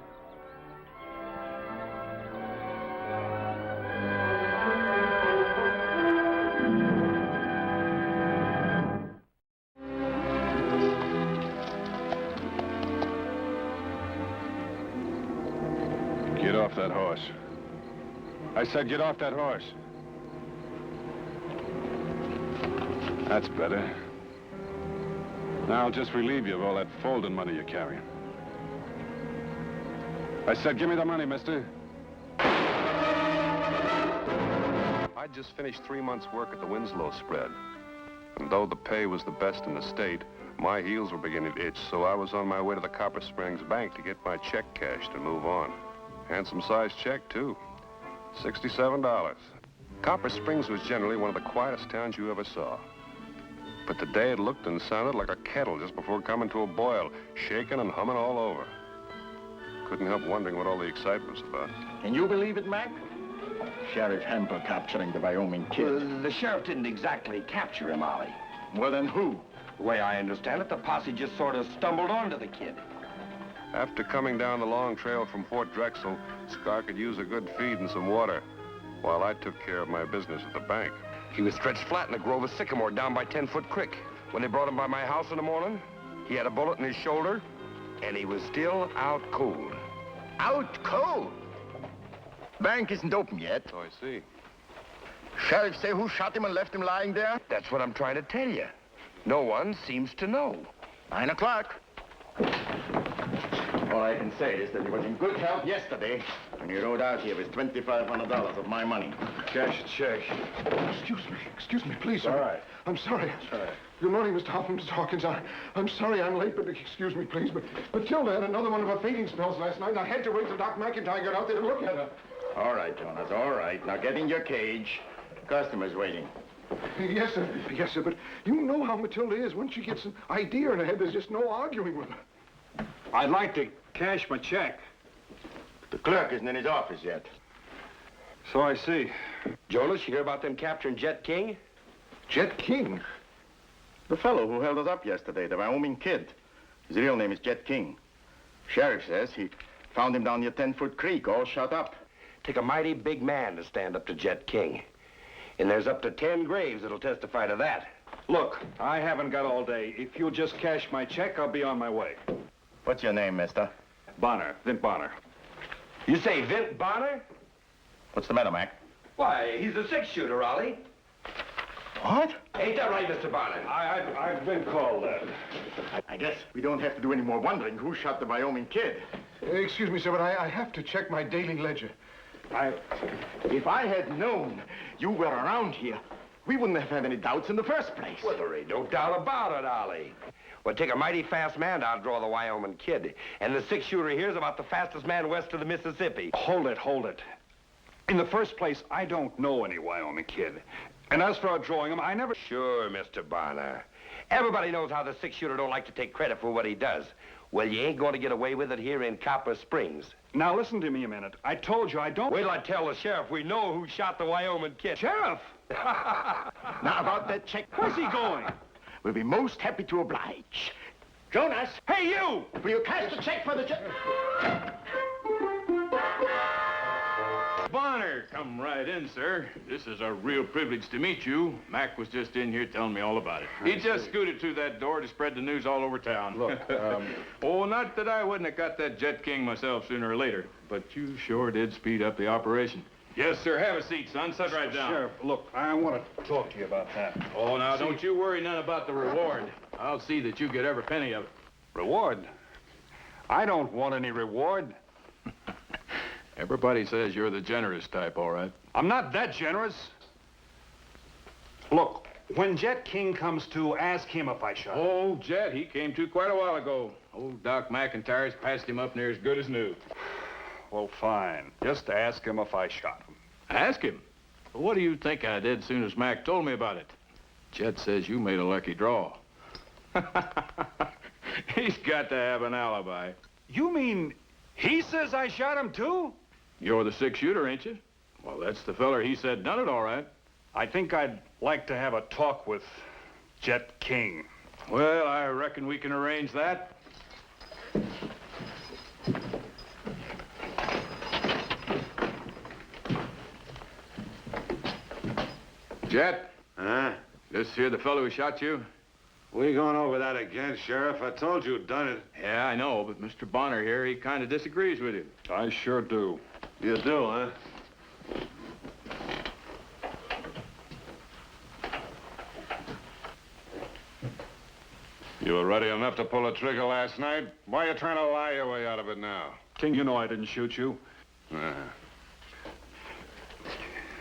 Get off that horse. I said get off that horse. That's better. Now I'll just relieve you of all that folding money you're carrying. I said give me the money, mister. I'd just finished 3 months' work at the Winslow spread. And though the pay was the best in the state, my heels were beginning to itch, so I was on my way to the Copper Springs Bank to get my check cashed and move on. Handsome-sized check, too. $67. Copper Springs was generally one of the quietest towns you ever saw. But today it looked and sounded like a kettle just before coming to a boil, shaking and humming all over. Couldn't help wondering what all the excitement was about. Can you believe it, Mac? Sheriff Hempel capturing the Wyoming kid. Well, the sheriff didn't exactly capture him, Ollie. Well, then who? The way I understand it, the posse just sort of stumbled onto the kid. After coming down the long trail from Fort Drexel, Scar could use a good feed and some water, while I took care of my business at the bank. He was stretched flat in a grove of sycamore down by 10-Foot Creek. When they brought him by my house in the morning, he had a bullet in his shoulder, and he was still out cold. Out cold? Bank isn't open yet. Oh, I see. Sheriff say who shot him and left him lying there? That's what I'm trying to tell you. No one seems to know. 9 o'clock. All I can say is that he was in good health yesterday when he rode out here with $2,500 of my money. Cash a check. Excuse me, please, sir. All right. I'm sorry. All right. Good morning, Mr. Hawkins. I'm sorry I'm late, but excuse me, please. But Tilda had another one of her fainting spells last night, and I had to wait till Doc McIntyre got out there to look at her. All right, Jonas, all right. Now get in your cage. Customer's waiting. Yes, sir. Yes, sir, but you know how Matilda is. Once she gets an idea in her head, there's just no arguing with her. I'd like to cash my check. The clerk isn't in his office yet. So I see. Jonas, you hear about them capturing Jet King? Jet King? The fellow who held us up yesterday, the Wyoming kid. His real name is Jet King. Sheriff says he found him down near 10-Foot Creek, all shot up. Take a mighty big man to stand up to Jet King. And there's up to 10 graves that'll testify to that. Look, I haven't got all day. If you'll just cash my check, I'll be on my way. What's your name, mister? Bonner, Vint Bonner. You say Vint Bonner? What's the matter, Mac? Why, he's a six-shooter, Ollie. What? Ain't that right, Mr. Bonner? I've been called that. I guess we don't have to do any more wondering who shot the Wyoming kid. Excuse me, sir, but I have to check my daily ledger. If I had known you were around here, we wouldn't have had any doubts in the first place. Well, there ain't no doubt about it, Ollie. Well, take a mighty fast man to outdraw the Wyoming kid. And the six-shooter here's about the fastest man west of the Mississippi. Hold it. In the first place, I don't know any Wyoming kid. And as for outdrawing him, I never... Sure, Mr. Bonner. Everybody knows how the six-shooter don't like to take credit for what he does. Well, you ain't going to get away with it here in Copper Springs. Now, listen to me a minute. I told you I don't... Wait till I tell the sheriff we know who shot the Wyoming kid. Sheriff! Now, about that check... Where's he going? We'll be most happy to oblige. Jonas! Hey, you! Will you cash the check for the... Bonner, come right in, sir. This is a real privilege to meet you. Mac was just in here telling me all about it. He just scooted through that door to spread the news all over town. Look, Oh, not that I wouldn't have got that Jet King myself sooner or later, but you sure did speed up the operation. Yes, sir. Have a seat, son. Sit right down. Sheriff, look, I want to talk to you about that. Oh, now, don't you worry none about the reward. I'll see that you get every penny of it. Reward? I don't want any reward. Everybody says you're the generous type, all right. I'm not that generous. Look, when Jet King comes to, ask him if I shot him. Oh, Jet, he came to quite a while ago. Old Doc McIntyre's passed him up near as good as new. Well, fine. Just ask him if I shot him. Ask him? Well, what do you think I did as soon as Mac told me about it? Jet says you made a lucky draw. He's got to have an alibi. You mean he says I shot him, too? You're the six-shooter, ain't you? Well, that's the feller he said done it all right. I think I'd like to have a talk with Jet King. Well, I reckon we can arrange that. Jet? Huh? This here the fellow who shot you? We going over that again, Sheriff? I told you who'd done it. Yeah, I know, but Mr. Bonner here, he kind of disagrees with you. I sure do. You do, huh? You were ready enough to pull a trigger last night. Why are you trying to lie your way out of it now? King, you know I didn't shoot you.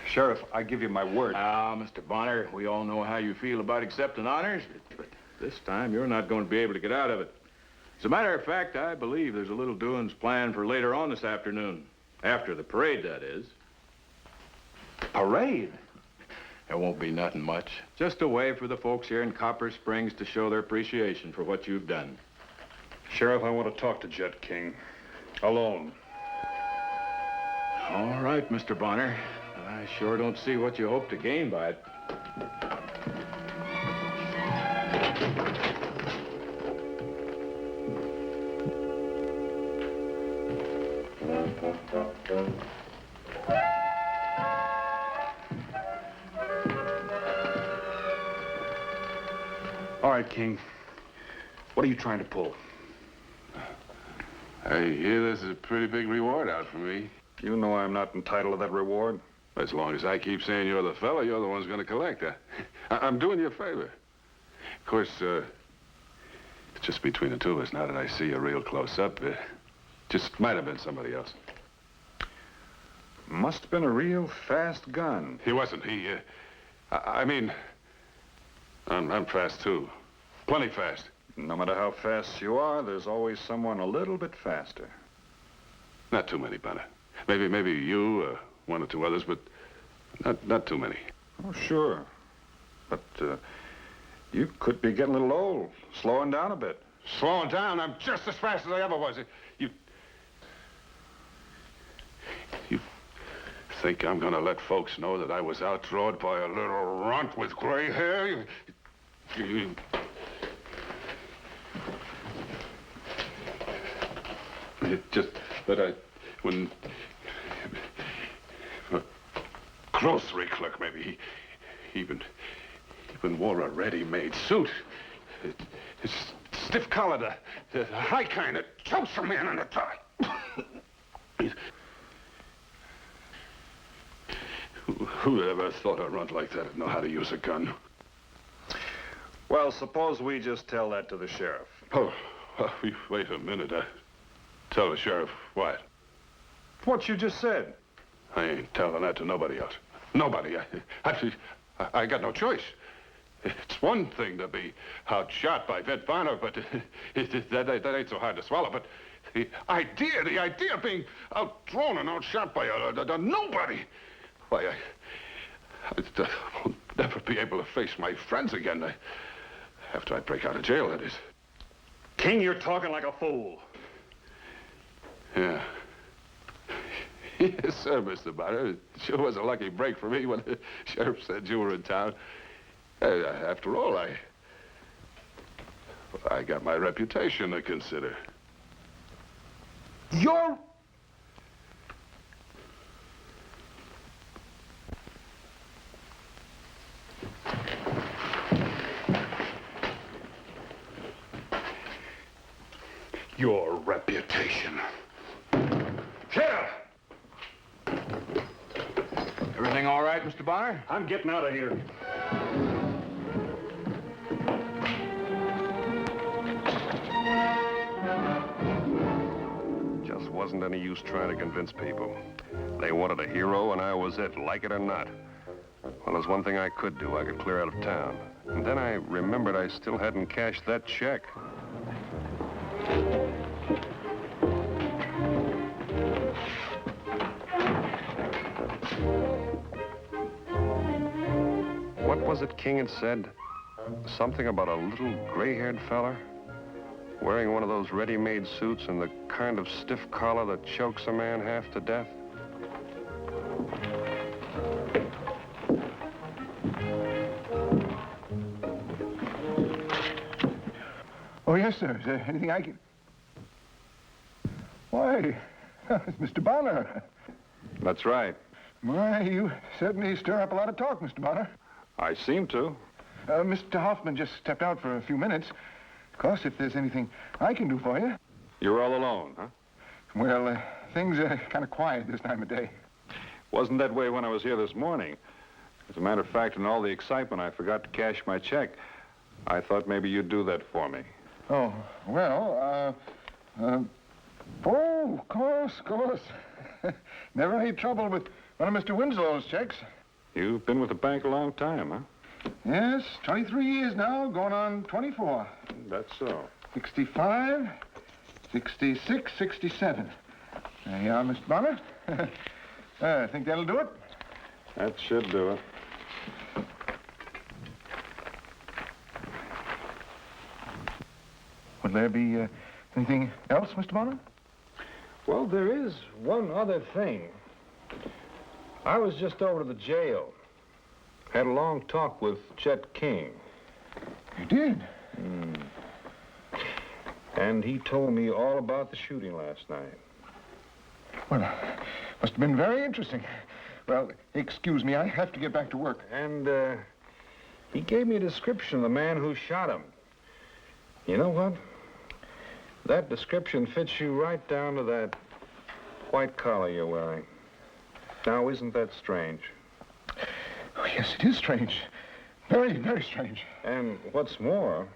Sheriff, I give you my word. Ah, Mr. Bonner, we all know how you feel about accepting honors, but this time you're not going to be able to get out of it. As a matter of fact, I believe there's a little doings planned for later on this afternoon. After the parade, that is. Parade? There won't be nothing much. Just a way for the folks here in Copper Springs to show their appreciation for what you've done. Sheriff, I want to talk to Jet King. Alone. All right, Mr. Bonner. I sure don't see what you hope to gain by it. All right, King. What are you trying to pull? I hear this is a pretty big reward out for me. You know I'm not entitled to that reward. As long as I keep saying you're the fella, you're the one's going to collect. I'm doing you a favor. Of course, it's just between the two of us now that I see you real close up. Just might have been somebody else. Must have been a real fast gun. He wasn't. I mean, I'm fast, too. Plenty fast. No matter how fast you are, there's always someone a little bit faster. Not too many, Bonner. Maybe you, one or two others, but not too many. Oh, sure. But, you could be getting a little old, slowing down a bit. Slowing down? I'm just as fast as I ever was. You think I'm gonna let folks know that I was outrode by a little runt with gray hair? It just that when a grocery clerk, maybe, he even wore a ready-made suit. It's stiff-collared, the high kind that chokes a man in the tie. Who ever thought a runt like that would know how to use a gun? Well, suppose we just tell that to the sheriff. Oh, wait a minute. Tell the sheriff what? What you just said. I ain't telling that to nobody else. Nobody. I got no choice. It's one thing to be outshot by Vint Bonner, but that ain't so hard to swallow. But the idea of being outthrown and outshot by a nobody. Why, I will never be able to face my friends again. After I break out of jail, that is. King, you're talking like a fool. Yeah. Yes, sir, Mr. Bonner. It sure was a lucky break for me when the sheriff said you were in town. After all, I got my reputation to consider. Your reputation. Sheriff! Everything all right, Mr. Bonner? I'm getting out of here. Just wasn't any use trying to convince people. They wanted a hero, and I was it, like it or not. Well, there's one thing I could do. I could clear out of town. And then I remembered I still hadn't cashed that check. What was it King had said? Something about a little gray-haired fella wearing one of those ready-made suits and the kind of stiff collar that chokes a man half to death? Oh, yes, sir. Is there anything I can... Why, it's Mr. Bonner. That's right. Why, you certainly stir up a lot of talk, Mr. Bonner. I seem to. Mr. Hoffman just stepped out for a few minutes. Of course, if there's anything I can do for you. You're all alone, huh? Well, things are kind of quiet this time of day. Wasn't that way when I was here this morning. As a matter of fact, in all the excitement, I forgot to cash my check. I thought maybe you'd do that for me. Oh, well, oh, of course. Never any trouble with one of Mr. Winslow's checks. You've been with the bank a long time, huh? Yes, 23 years now, going on 24. That's so. 65, 66, 67. There you are, Mr. Bonner. I think that'll do it. That should do it. Would there be anything else, Mr. Bonner? Well, there is one other thing. I was just over to the jail. Had a long talk with Chet King. You did? And he told me all about the shooting last night. Well, must have been very interesting. Well, excuse me, I have to get back to work. And, he gave me a description of the man who shot him. You know what? That description fits you right down to that white collar you're wearing. Now, isn't that strange? Oh, yes, it is strange. Very, very strange. And what's more,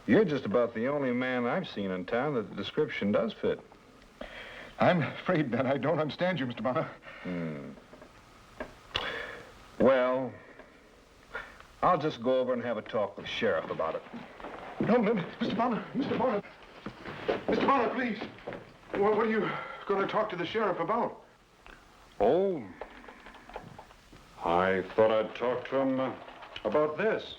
you're just about the only man I've seen in town that the description does fit. I'm afraid that I don't understand you, Mr. Bonner. Well, I'll just go over and have a talk with the sheriff about it. No, Mr. Bonner, Mr. Bonner. Mr. Bonner, please. What are you going to talk to the sheriff about? Oh, I thought I'd talk to him about this.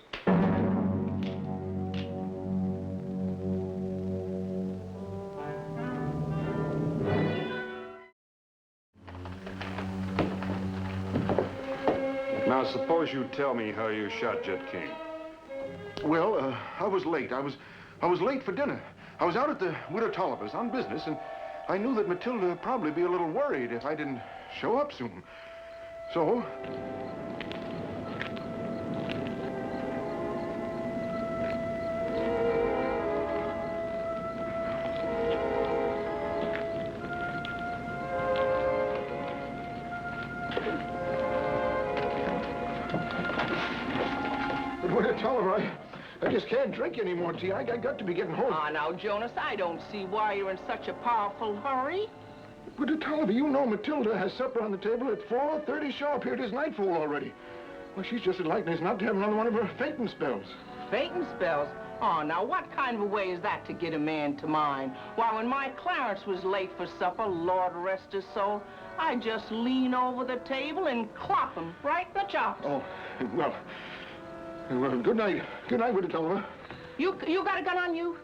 Now, suppose you tell me how you shot Jet King. Well, I was late. I was late for dinner. I was out at the Widow Tolliver's on business, and I knew that Matilda would probably be a little worried if I didn't show up soon. So... But Widow Tolliver, I just can't drink any more tea. I got to be getting home. Ah, now, Jonas, I don't see why you're in such a powerful hurry. Widow Tolliver, you know Matilda has supper on the table at 4:30 sharp. Here it is nightfall already. Well, she's just as likely as not to have another one of her fainting spells. Fainting spells? Oh, now, what kind of a way is that to get a man to mind? Why, when my Clarence was late for supper, Lord rest his soul, I'd just lean over the table and clop him right in the chops. Oh, well, good night. Good night, Widow Tolliver. You got a gun on you?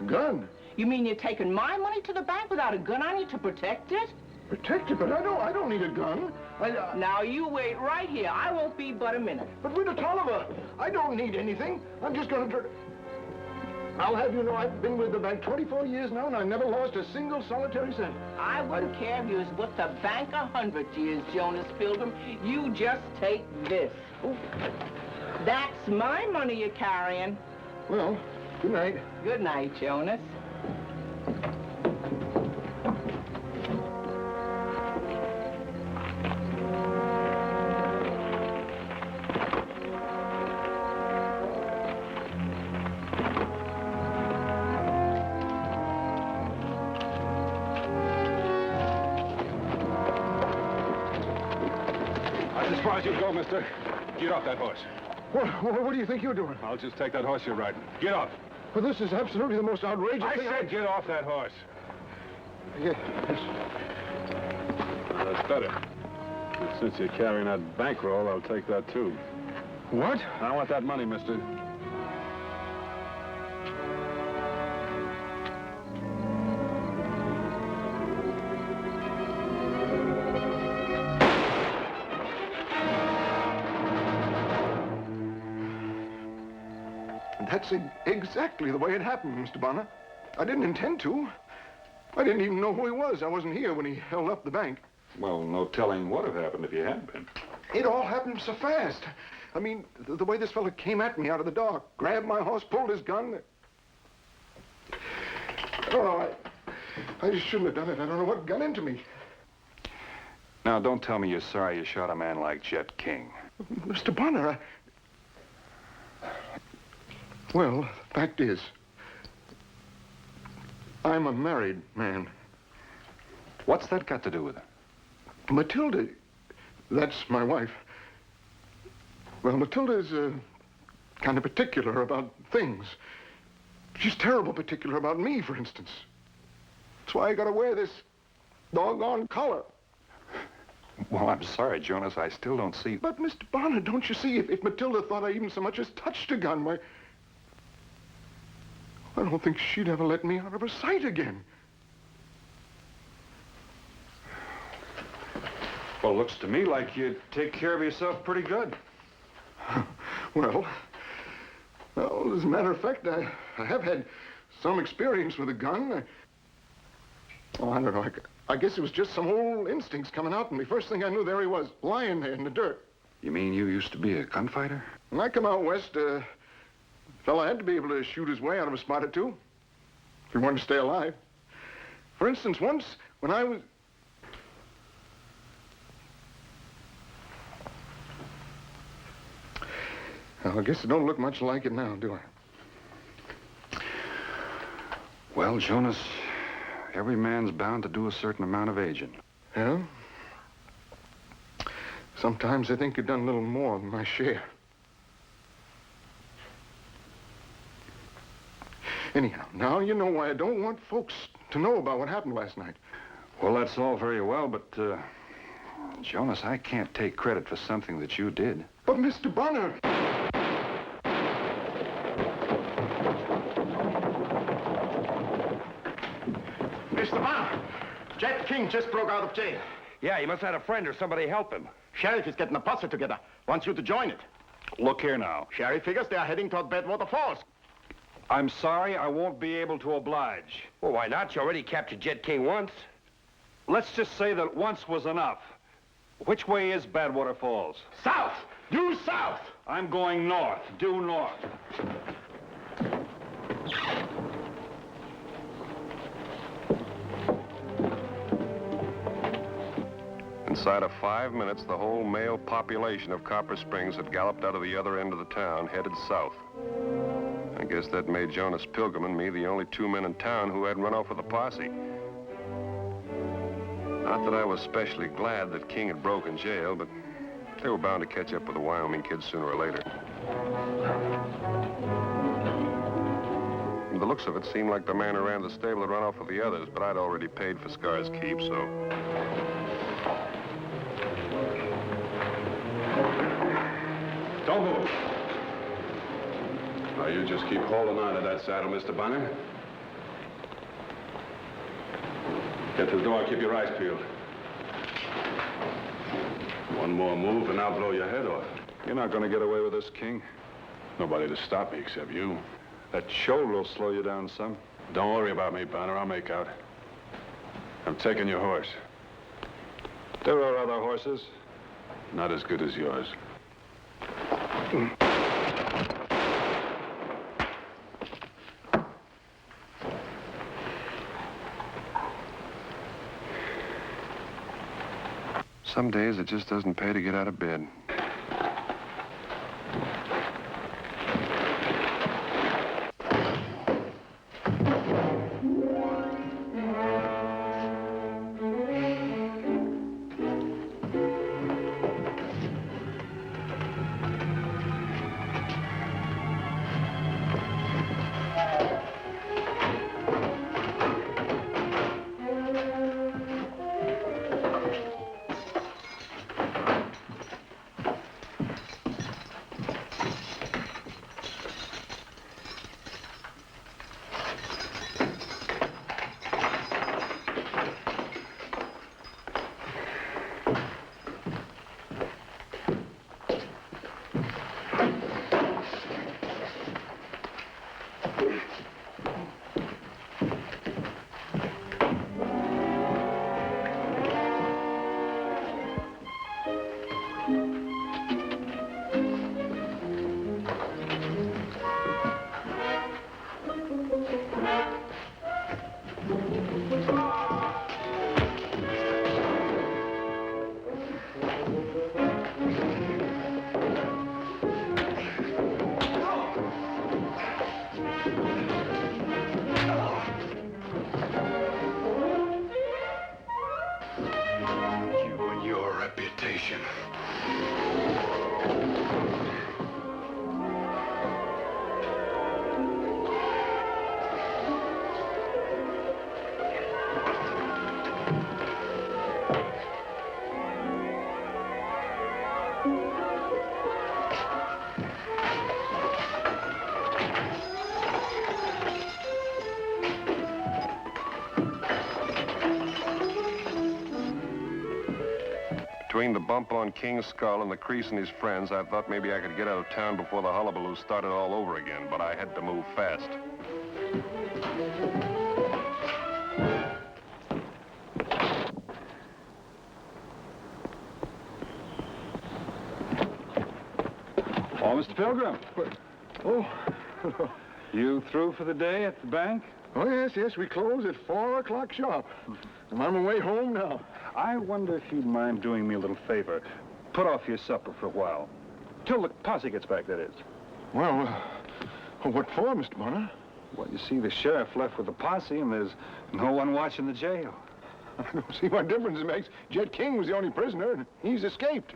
Gun? You mean you're taking my money to the bank without a gun on you to protect it? Protect it? But I don't need a gun. Now, you wait right here. I won't be but a minute. But Widow Tolliver, I don't need anything. I'm just going to... I'll have you know I've been with the bank 24 years now, and I never lost a single solitary cent. I wouldn't care if you was with the bank 100 years, Jonas Pilgrim. You just take this. Ooh. That's my money you're carrying. Well, good night. Good night, Jonas. As far as you go, mister. Get off that horse. What do you think you're doing? I'll just take that horse you're riding. Get off. Well, this is absolutely the most outrageous I thing said get off that horse. Yes. That's better. Since you're carrying that bankroll, I'll take that, too. What? I want that money, mister. That's exactly the way it happened, Mr. Bonner. I didn't intend to. I didn't even know who he was. I wasn't here when he held up the bank. Well, no telling what would have happened if you had been. It all happened so fast. I mean, the way this fella came at me out of the dark, grabbed my horse, pulled his gun. I don't know. I just shouldn't have done it. I don't know what got into me. Now, don't tell me you're sorry you shot a man like Jet King. Mr. Bonner, Well, the fact is, I'm a married man. What's that got to do with it? Matilda, that's my wife. Well, Matilda's kind of particular about things. She's terrible particular about me, for instance. That's why I gotta wear this doggone collar. Well, I'm sorry, Jonas. I still don't see... But, Mr. Bonner, don't you see, if Matilda thought I even so much as touched a gun, why... I don't think she'd ever let me out of her sight again. Well, looks to me like you take care of yourself pretty good. Well, as a matter of fact, I have had some experience with a gun. Oh, I don't know. I guess it was just some old instincts coming out in me. First thing I knew, there he was, lying there in the dirt. You mean you used to be a gunfighter? When I come out west, a fella had to be able to shoot his way out of a spot or two if he wanted to stay alive. For instance, once when I was... Well, I guess it don't look much like it now, do I? Well, Jonas, Every man's bound to do a certain amount of aging. Yeah? Sometimes I think you've done a little more than my share. Anyhow, now you know why I don't want folks to know about what happened last night. Well, that's all very well, but, Jonas, I can't take credit for something that you did. But, Mr. Bonner... Mr. Bonner, Jet King just broke out of jail. Yeah, he must have had a friend or somebody help him. Sheriff is getting a posse together. Wants you to join it. Look here now. Sheriff figures they are heading toward Badwater Falls. I'm sorry, I won't be able to oblige. Well, why not? You already captured Jet King once. Let's just say that once was enough. Which way is Badwater Falls? South! Due south! I'm going north. Due north. Inside of 5 minutes, the whole male population of Copper Springs had galloped out of the other end of the town, headed south. I guess that made Jonas Pilgrim and me the only 2 men in town who hadn't run off with a posse. Not that I was especially glad that King had broken jail, but they were bound to catch up with the Wyoming kids sooner or later. From the looks of it, seemed like the man who ran the stable had run off with the others, but I'd already paid for Scar's keep, so... Don't move. Now, you just keep holding on to that saddle, Mr. Bonner. Get to the door, keep your eyes peeled. One more move and I'll blow your head off. You're not going to get away with this, King. Nobody to stop me except you. That shoulder will slow you down some. Don't worry about me, Bonner. I'll make out. I'm taking your horse. There are other horses. Not as good as yours. Some days it just doesn't pay to get out of bed. Between the bump on King's skull and the crease in his friends, I thought maybe I could get out of town before the hullabaloo started all over again, but I had to move fast. Oh, Mr. Pilgrim. Oh. You through for the day at the bank? Oh, yes, we close at 4 o'clock sharp. I'm on my way home now. I wonder if you'd mind doing me a little favor. Put off your supper for a while. Till the posse gets back, that is. Well, what for, Mr. Bonner? Well, you see, the sheriff left with the posse, and there's no one watching the jail. I don't see what difference it makes. Jet King was the only prisoner, and he's escaped.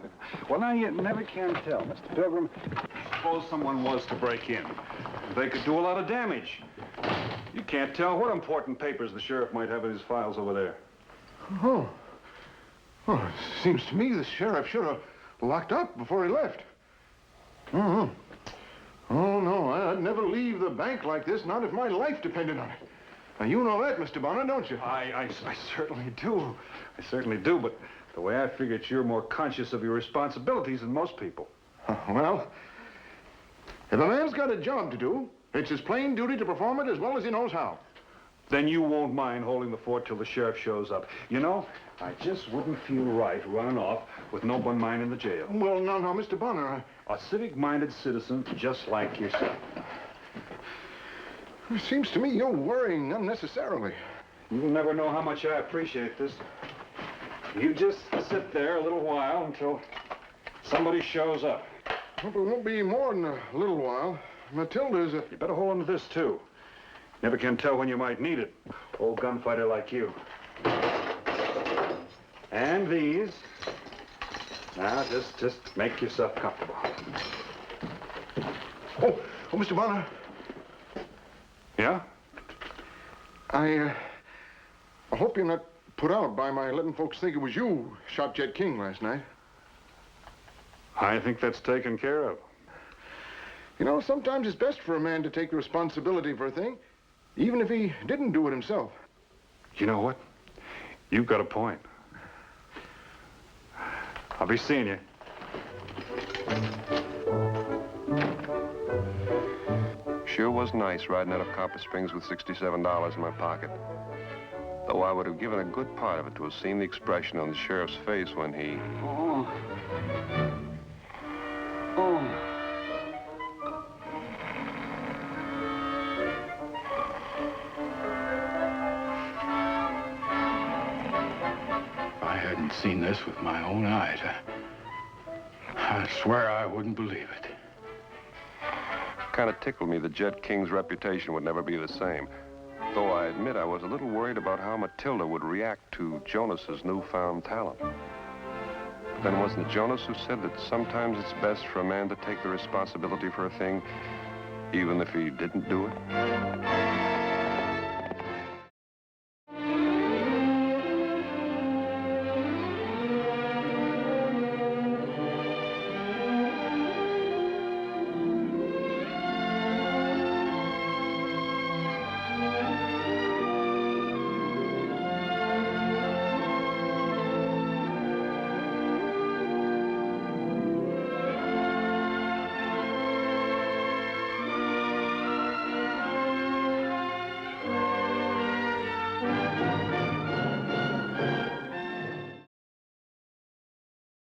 Well, now, you never can tell, Mr. Pilgrim. Suppose someone was to break in. They could do a lot of damage. You can't tell what important papers the sheriff might have in his files over there. Oh. Well, it seems to me the sheriff should have locked up before he left. Oh, no, I'd never leave the bank like this, not if my life depended on it. Now, you know that, Mr. Bonner, don't you? I certainly do. I certainly do, but the way I figure it, you're more conscious of your responsibilities than most people. Well, if a man's got a job to do, it's his plain duty to perform it as well as he knows how. Then you won't mind holding the fort till the sheriff shows up. You know, I just wouldn't feel right running off with no one mine in the jail. Well, no, Mr. Bonner, A civic-minded citizen just like yourself. It seems to me you're worrying unnecessarily. You'll never know how much I appreciate this. You just sit there a little while until somebody shows up. Hope it won't be more than a little while. Matilda's You better hold on to this, too. Never can tell when you might need it. Old gunfighter like you. And these. Now, just make yourself comfortable. Oh, Mr. Bonner. Yeah? I hope you're not put out by my letting folks think it was you who shot Jet King last night. I think that's taken care of. You know, sometimes it's best for a man to take responsibility for a thing, even if he didn't do it himself. You know what? You've got a point. I'll be seeing you. Sure was nice riding out of Copper Springs with $67 in my pocket. Though I would have given a good part of it to have seen the expression on the sheriff's face when he... If I hadn't seen this with my own eyes, I swear I wouldn't believe it. Kind of tickled me that Jet King's reputation would never be the same. Though I admit I was a little worried about how Matilda would react to Jonas's newfound talent. But then wasn't it Jonas who said that sometimes it's best for a man to take the responsibility for a thing, even if he didn't do it?